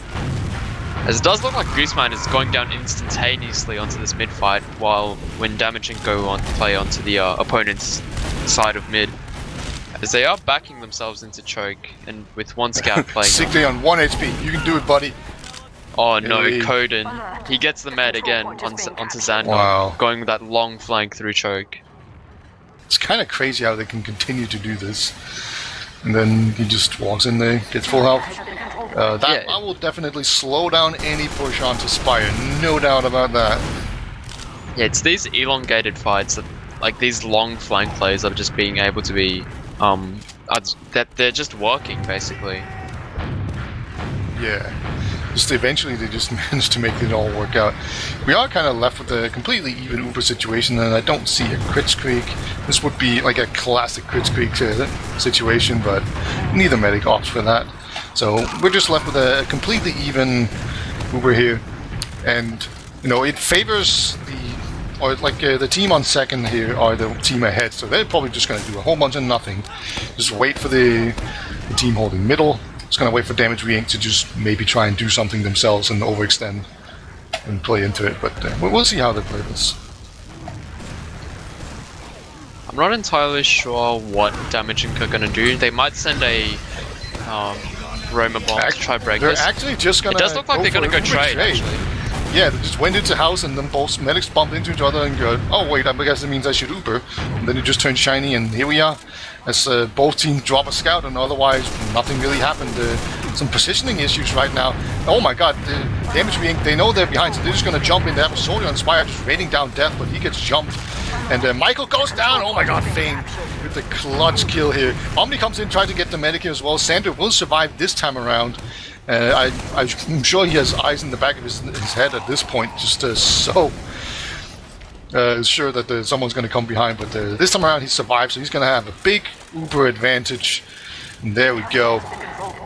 As it does look like Gooseman is going down instantaneously onto this mid fight, while when damaging go on play onto the opponent's side of mid, as they are backing themselves into choke, and with one scout playing. Sickly on 1 HP, you can do it, buddy. Oh no, Coden. He gets the med again onto Xander, wow. Going with that long flank through choke. It's kind of crazy how they can continue to do this. And then he just walks in there, gets full health. That will definitely slow down any push onto Spire, no doubt about that. Yeah, it's these elongated fights that, like these long flank plays, are just being able to be, that they're just working basically. Yeah, just eventually they just managed to make it all work out. We are kind of left with a completely even Uber situation, and I don't see a crit streak. This would be like a classic crit streak situation, but neither medic opts for that. So we're just left with a completely even Uber here, and it favors the team on second here are the team ahead, so they're probably just going to do a whole bunch of nothing. Just wait for the team holding middle. Just going to wait for Damage Re-Inc to just maybe try and do something themselves and overextend and play into it, but we'll see how they play this. I'm not entirely sure what Damage Inc are going to do. They might send a Roma bomb to try break this. They're actually just going to. It does look like they're going to go trade. Actually. Yeah, they just went into house and then both medics bumped into each other and go, oh wait, I guess it means I should Uber. And then it just turned shiny, and here we are. As both teams drop a scout, and otherwise nothing really happened. Some positioning issues right now. Oh my god, the Damage Re-Inc, they know they're behind, so they're just going to jump in. They have a soldier on Spire just raining down death, but he gets jumped. And Michael goes down. Oh my god, Fane with the clutch kill here. Omni comes in, tries to get the medic here as well. Sander will survive this time around. I'm sure he has eyes in the back of his head at this point, just so sure that someone's going to come behind. But this time around he survives, so he's going to have a big Uber advantage. And there we go.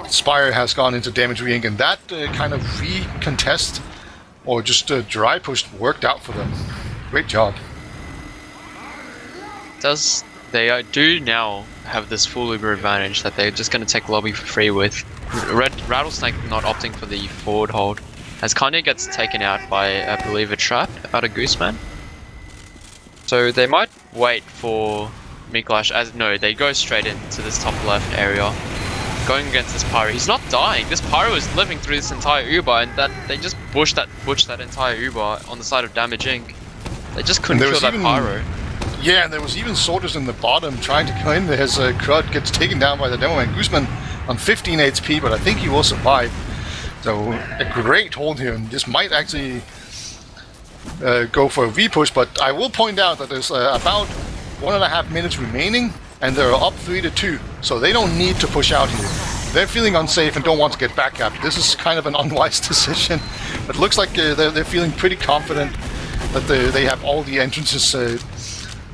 Spire has gone into Damage Re-Inc, and that kind of re-contest, or just dry push, worked out for them. Great job. They do now have this full Uber advantage that they're just going to take lobby for free with. Rattlesnake not opting for the forward hold, as Kanye gets taken out by, I believe, a trap out of Gooseman. So they might wait for Mikulash, no, they go straight into this top left area, going against this Pyro. He's not dying. This Pyro is living through this entire Uber, and that they just bushed that entire Uber on the side of Damage Inc. They just couldn't kill that Pyro. Yeah, and there was even soldiers in the bottom trying to go in. As Crud gets taken down by the demo man. Gooseman on 15 HP, but I think he will survive. So a great hold here, and this might actually go for a V-push, but I will point out that there's about 1.5 minutes remaining, and they're up 3-2, so they don't need to push out here. they're feeling unsafe and don't want to get back up. This is kind of an unwise decision. But it looks like they're feeling pretty confident that they have all the entrances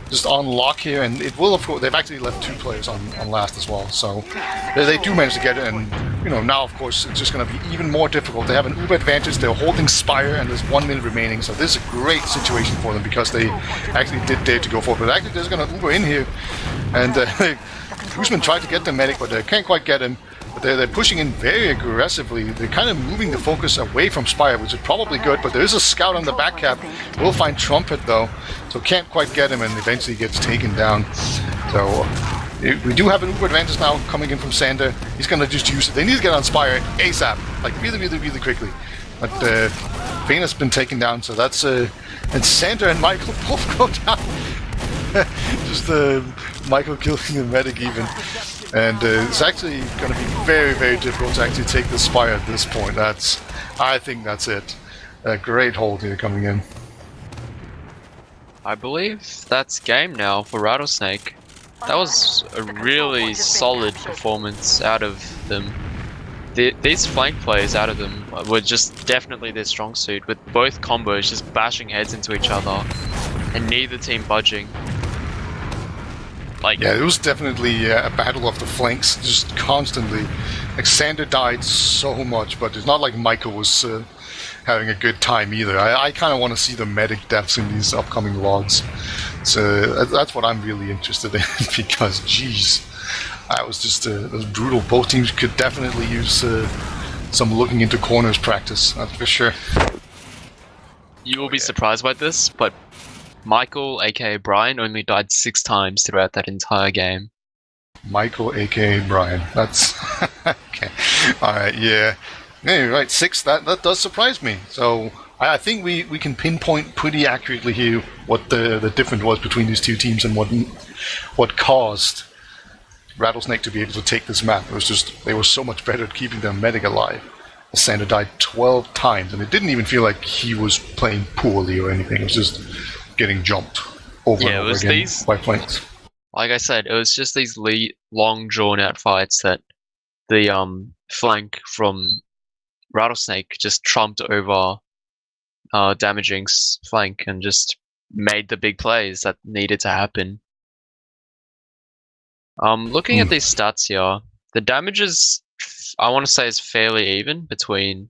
just on lock here, and it will, of course, they've actually left 2 players on last as well, so they do manage to get it, and now of course it's just going to be even more difficult. They have an uber advantage, they're holding Spire, and there's 1 minute remaining, so this is a great situation for them because they actually did dare to go for it, but actually they're going to uber in here, and Guzman tried to get the medic, but they can't quite get him. But they're pushing in very aggressively. They're kind of moving the focus away from Spire, which is probably good, but there is a scout on the back cap. We'll find Trumpet though, so can't quite get him and eventually gets taken down. So we do have an uber advantage now coming in from Sander. He's going to just use it. They need to get on Spire ASAP, like really quickly. But Vayne has been taken down, so that's... and Sander and Michael both go down. Just Michael killing the medic even. And it's actually going to be very difficult to actually take the Spire at this point. I think that's it. A great hold here coming in. I believe that's game now for Rattlesnake. That was a really solid performance out of them. These flank plays out of them were just definitely their strong suit, with both combos just bashing heads into each other and neither team budging. Yeah, it was definitely a battle of the flanks, just constantly. Like, Sander died so much, but it's not like Michael was having a good time either. I kind of want to see the medic deaths in these upcoming logs. So that's what I'm really interested in, because, geez, that was just it was brutal. Both teams could definitely use some looking into corners practice, that's for sure. You will be surprised by this, but Michael, aka Brian, only died 6 times throughout that entire game. Michael, aka Brian. That's okay. All right, yeah. Yeah, right. 6. That does surprise me. So I think we can pinpoint pretty accurately here what the difference was between these 2 teams and what caused Rattlesnake to be able to take this map. It was just they were so much better at keeping their medic alive. Sander died 12 times, and it didn't even feel like he was playing poorly or anything. It was just getting jumped over and over again by flanks. Like I said, it was just these long drawn-out fights that the flank from Rattlesnake just trumped over Damaging's flank and just made the big plays that needed to happen. Looking at these stats here, the damages, I want to say, is fairly even between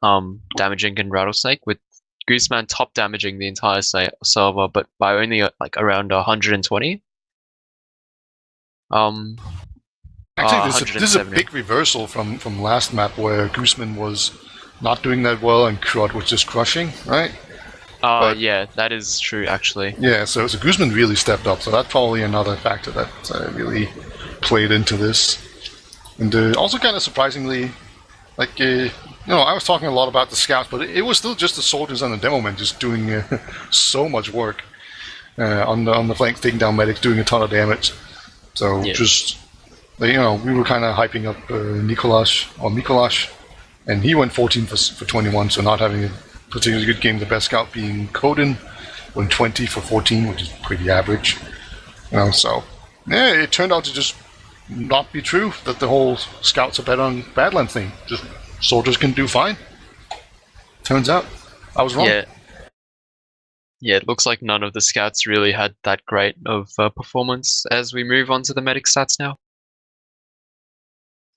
Damaging and Rattlesnake, with Gooseman top damaging the entire server, but by only like around 120. Actually, this is a big reversal from last map where Gooseman was not doing that well and Crud was just crushing, right? Yeah, that is true actually. Yeah, so Gooseman really stepped up, so that's probably another factor that really played into this. And also kind of surprisingly, like, I was talking a lot about the scouts, but it was still just the soldiers and the demo men just doing so much work on the flanks, taking down medics, doing a ton of damage. So just, we were kind of hyping up Mikolash, and he went 14 for 21, so not having a particularly good game. The best scout being Coden, went 20 for 14, which is pretty average. So yeah, it turned out to just not be true that the whole scouts are better on Badlands thing. Just soldiers can do fine. Turns out I was wrong. Yeah, it looks like none of the scouts really had that great of performance as we move on to the medic stats now.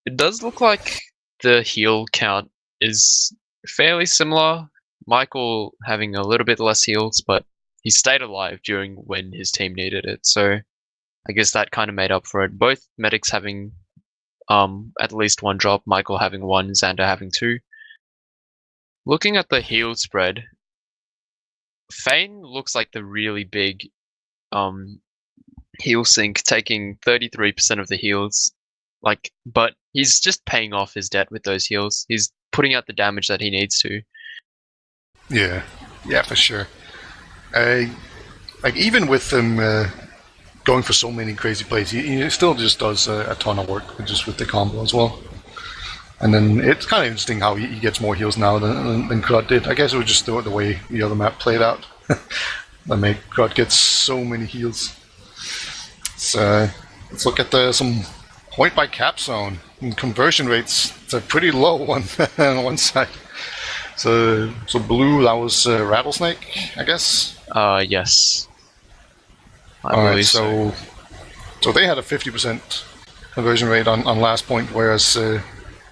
It does look like the heal count is fairly similar. Michael having a little bit less heals, but he stayed alive during when his team needed it, so I guess that kind of made up for it. Both medics having at least 1 drop, Michael having 1, Xander having 2. Looking at the heal spread, Fane looks like the really big heal sink, taking 33% of the heals. But he's just paying off his debt with those heals. He's putting out the damage that he needs to. Yeah, for sure. Even with them going for so many crazy plays, he still just does a ton of work just with the combo as well. And then it's kind of interesting how he gets more heals now than Crud did. I guess it was just the way the other map played out that made Crud get so many heals. So let's look at some point by cap zone. And conversion rates are pretty low on one side. So blue, that was rattlesnake, I guess. Yes. I All right, believe so they had a 50% conversion rate on last point, whereas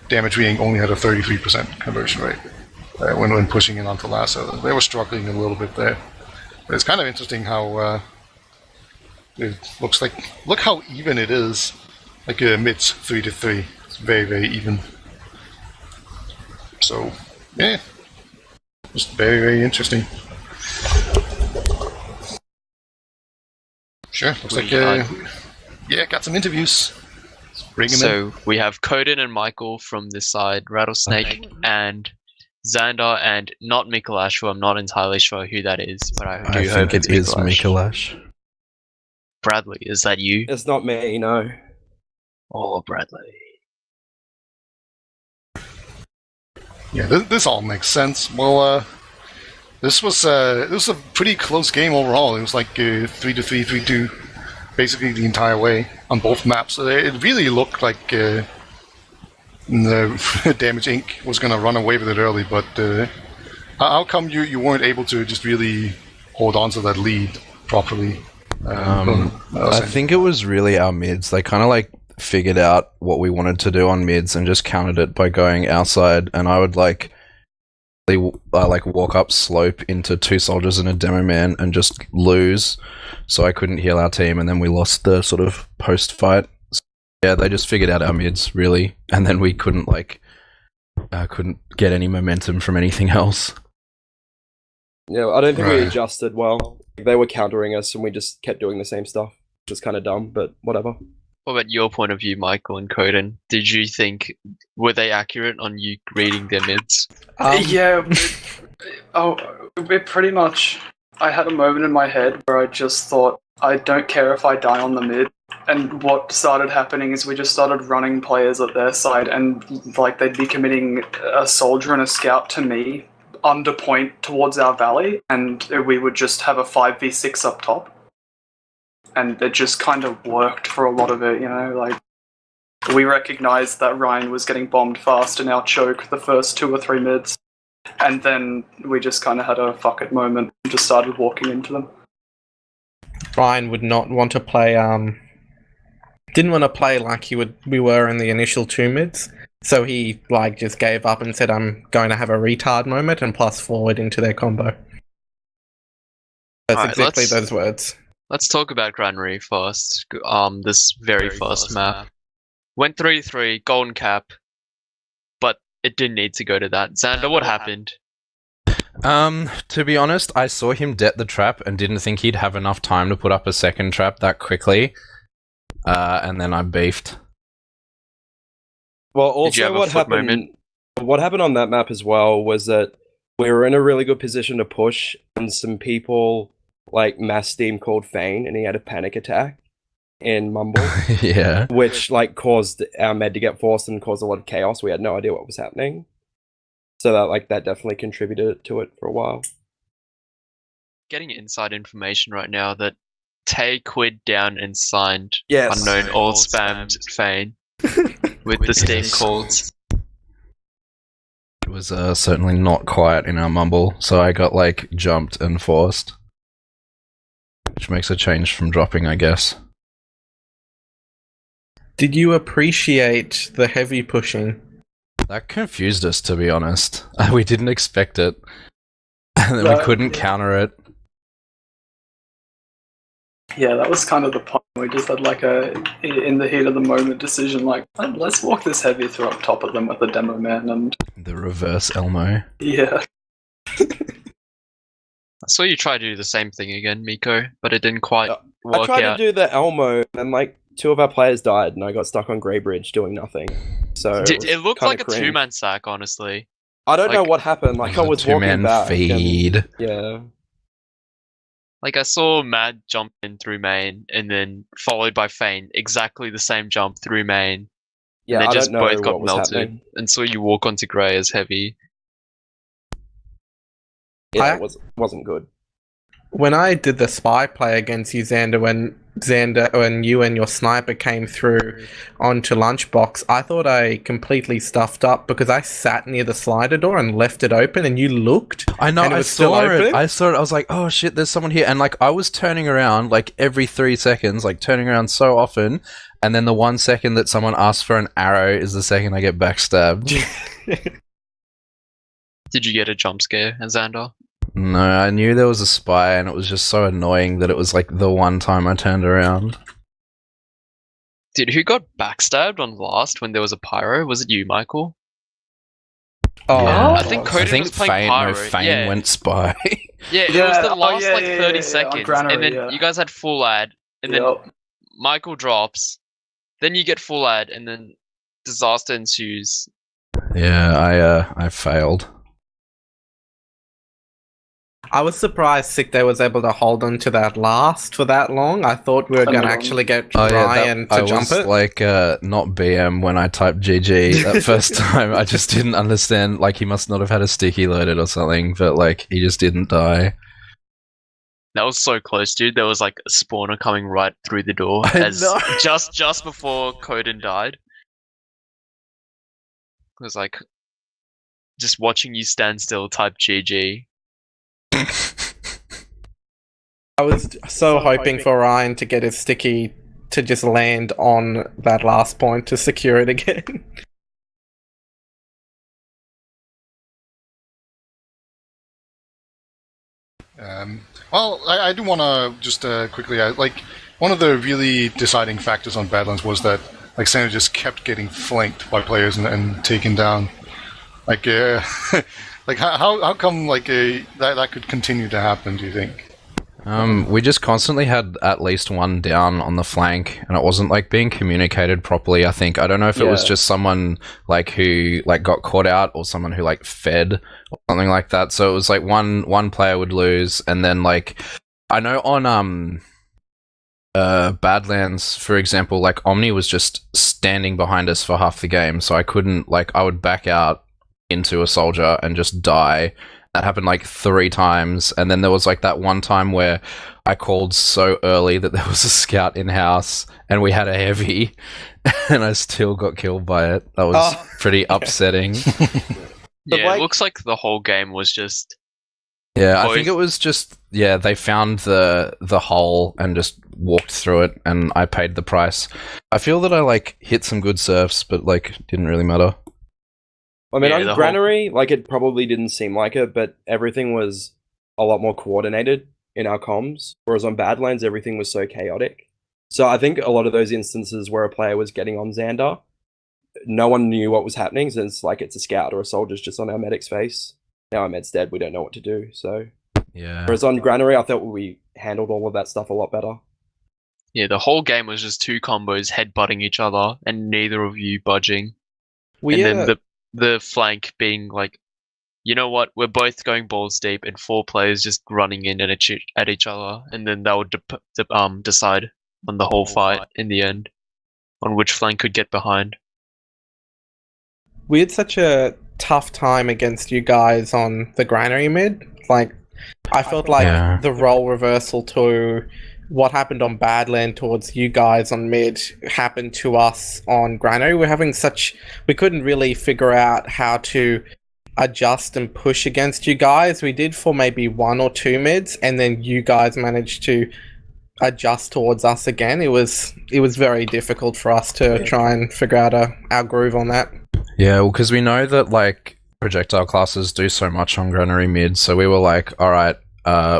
Damage Reading only had a 33% conversion rate when pushing in onto last. So they were struggling a little bit there. But it's kind of interesting how it looks like. Look how even it is. Like mids 3-3. It's very, very even. So, yeah. Just very, very interesting. Sure, looks like, got some interviews. Let's bring them in. So we have Coden and Michael from this side, Rattlesnake and Xander, and not Mikolash, who I'm not entirely sure who that is, but I do hope think it is Mikolash. Bradley, is that you? It's not me, no. Oh, Bradley. Yeah, this all makes sense. Well, this was a pretty close game overall. It was like 3-3, 3-2, basically the entire way on both maps. It really looked like the Damage Inc. was going to run away with it early, but how come you weren't able to just really hold on to that lead properly? I think it was really our mids. They kind of like figured out what we wanted to do on mids and just countered it by going outside, and I would like walk up slope into 2 soldiers and a demo man and just lose, so I couldn't heal our team, and then we lost the sort of post fight. So, yeah, they just figured out our mids really, and then we couldn't get any momentum from anything else. Yeah, I don't think we adjusted well. They were countering us and we just kept doing the same stuff, which was kind of dumb, but whatever. What about your point of view, Michael and Coden? Did you think, were they accurate on you reading their mids? It pretty much, I had a moment in my head where I just thought, I don't care if I die on the mid. And what started happening is we just started running players at their side, and like they'd be committing a soldier and a scout to me under point towards our valley, and we would just have a 5v6 up top. And it just kind of worked for a lot of it, you know, like we recognized that Ryan was getting bombed fast in our choke the first 2 or 3 mids, and then we just kind of had a fuck it moment and just started walking into them. Ryan would not want to play, didn't want to play like we were in the initial 2 mids, so he like just gave up and said, I'm going to have a retard moment and plus forward into their combo. That's exactly those words. Let's talk about Granary first. This very first map. Went 3-3, golden cap, but it didn't need to go to that. Xander, what happened? To be honest, I saw him det the trap and didn't think he'd have enough time to put up a second trap that quickly. And then I beefed. Well, also what happened on that map as well was that we were in a really good position to push, and some people like mass steam called Fane, and he had a panic attack in Mumble. Yeah. Which like caused our med to get forced and caused a lot of chaos. We had no idea what was happening. So that definitely contributed to it for a while. Getting inside information right now that Tay quid down and signed unknown all spammed Fane with the steam calls. It was certainly not quiet in our Mumble, so I got like jumped and forced. Which makes a change from dropping, I guess. Did you appreciate the heavy pushing? That confused us, to be honest. We didn't expect it. And then we couldn't counter it. Yeah, that was kind of the point. We just had like in the heat of the moment decision, like, let's walk this heavy through up top of them with the demo man and... The reverse Elmo. Yeah. I saw you try to do the same thing again, Miko, but it didn't quite work out. I tried to do the Elmo, and like 2 of our players died, and I got stuck on Grey Bridge doing nothing. So it looked like a 2-man sack, honestly. I don't know what happened. Like I was walking back. Feed. Yeah. Like I saw Mad jump in through main, and then followed by Fane, exactly the same jump through main. Yeah, and they just I don't know both got what was melted, happening. and saw you walk onto Grey as heavy. Yeah, it wasn't good. when I did the spy play against you, Xander, when you and your sniper came through onto Lunchbox, I thought I completely stuffed up because I sat near the slider door and left it open, and you looked. I know. and it I was still saw it. open. I saw it. I was like, "Oh shit, there's someone here!" And like, I was turning around like every 3 seconds, like turning around so often. And then the 1 second that someone asks for an arrow is the second I get backstabbed. Did you get a jump scare, Xander? No, I knew there was a spy, and it was just so annoying that it was like the one time I turned around. Dude, who got backstabbed on last when there was a pyro? Was it you, Michael? Oh, Yeah. I think Coden was playing pyro. Fane went spy. Yeah, it Yeah, was the last yeah, like yeah, 30 on seconds, Granary, and then yeah. you guys had full ad, and then Yep. Michael drops, then you get full ad, and then disaster ensues. Yeah, I failed. I was surprised Sick Day was able to hold on to that last for that long. I thought we were going to actually get Ryan to jump I was it. like not BM when I typed GG that first time. I just didn't understand. Like, he must not have had a sticky loaded or something, but like he just didn't die. That was so close, dude. There was like a spawner coming right through the door I know. just before Coden died. It was like just watching you stand still, type GG. I was so hoping for Ryan to get his sticky to just land on that last point to secure it again. Well, I do want to just quickly, like, one of the really deciding factors on Badlands was that, like, Santa just kept getting flanked by players and taken down. Like, like how come like that could continue to happen? Do you think? We just constantly had at least one down on the flank, and it wasn't like being communicated properly. I think I don't know if it was just someone like who like got caught out, or someone who like fed or something like that. So it was like one player would lose, and then like I know on Badlands, for example, like Omni was just standing behind us for half the game, so I couldn't like I would back out into a soldier and just die. That happened like 3 times, and then there was like that one time where I called so early that there was a scout in house and we had a heavy, and I still got killed by it. That was pretty upsetting. Yeah, it looks like the whole game was just. Yeah, I think it was just they found the hole and just walked through it, and I paid the price. I feel that I like hit some good surfs, but like didn't really matter. I mean, on Granary, like, it probably didn't seem like it, but everything was a lot more coordinated in our comms, whereas on Badlands, everything was so chaotic. So I think a lot of those instances where a player was getting on Xander, no one knew what was happening, since, like, it's a scout or a soldier's just on our medic's face. Now our med's dead, we don't know what to do, so... Yeah. Whereas on Granary, I thought we handled all of that stuff a lot better. Yeah, the whole game was just 2 combos headbutting each other, and neither of you budging. Then the flank being like, you know what, we're both going balls deep, and 4 players just running in at each other, and then that would decide on the whole fight in the end, on which flank could get behind. We had such a tough time against you guys on the Granary mid. Like, I felt like the role reversal to what happened on Badland towards you guys on mid happened to us on Granary. We couldn't really figure out how to adjust and push against you guys. We did for maybe 1 or 2 mids, and then you guys managed to adjust towards us again. It was very difficult for us to try and figure out our groove on that. Yeah, well, because we know that like projectile classes do so much on Granary mid, so we were like, all right,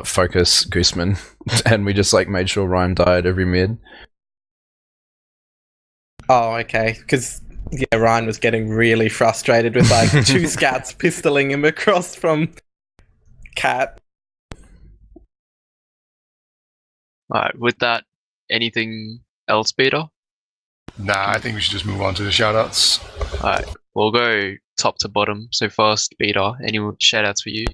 focus Gooseman. And we just like made sure Ryan died every mid. Oh, okay. Because Ryan was getting really frustrated with like 2 scouts pistoling him across from Cat. Alright, with that, anything else, Peter? Nah, I think we should just move on to the shoutouts. Alright, we'll go top to bottom. So first, Peter, any shoutouts for you?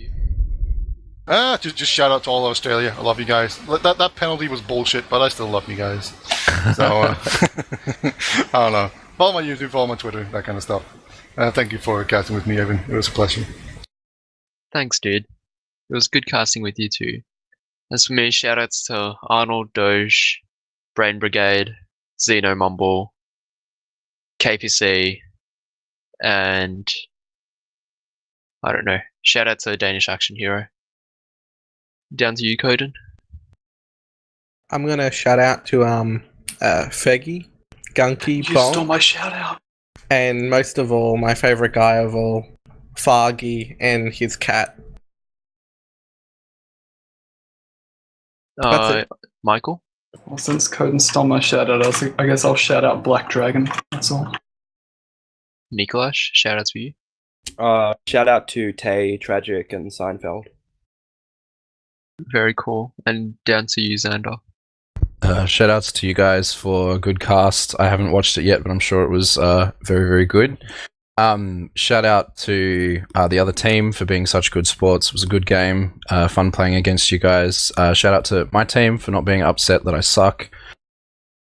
Just shout out to all Australia. I love you guys. That penalty was bullshit, but I still love you guys. So, I don't know. Follow my YouTube, follow my Twitter, that kind of stuff. Thank you for casting with me, Ivan. It was a pleasure. Thanks, dude. It was good casting with you too. As for me, shoutouts to Arnold, Doge, Brain Brigade, Xeno Mumble, KPC, and I don't know. Shout out to Danish Action Hero. Down to you, Coden. I'm gonna shout out to Feggy, Gunky, You Bonk, stole my shout out. and most of all, my favorite guy of all, Fargy and his cat. That's Michael? Well, since Coden stole my shout out, I guess I'll shout out Black Dragon. That's all. Nikolash, shout out to you. Shout out to Tay, Tragic, and Seinfeld. Very cool. And down to you, Xander. Shout outs to you guys for a good cast. I haven't watched it yet, but I'm sure it was very, very good. Shout out to the other team for being such good sports. It was a good game. Fun playing against you guys. Shout out to my team for not being upset that I suck.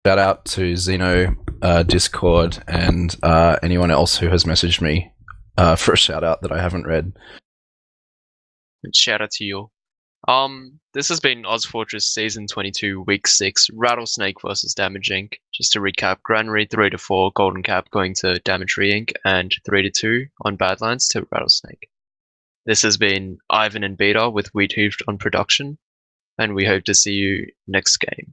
Shout out to Xeno, Discord, and anyone else who has messaged me for a shout out that I haven't read. And shout out to you all. This has been ozfortress Season 22, Week 6, Rattlesnake versus Damage Inc. Just to recap, Granary 3-4, Golden Cap going to Damage Inc. and 3-2 on Badlands to Rattlesnake. This has been Ivan and Beta with Wiethoofd on production, and we hope to see you next game.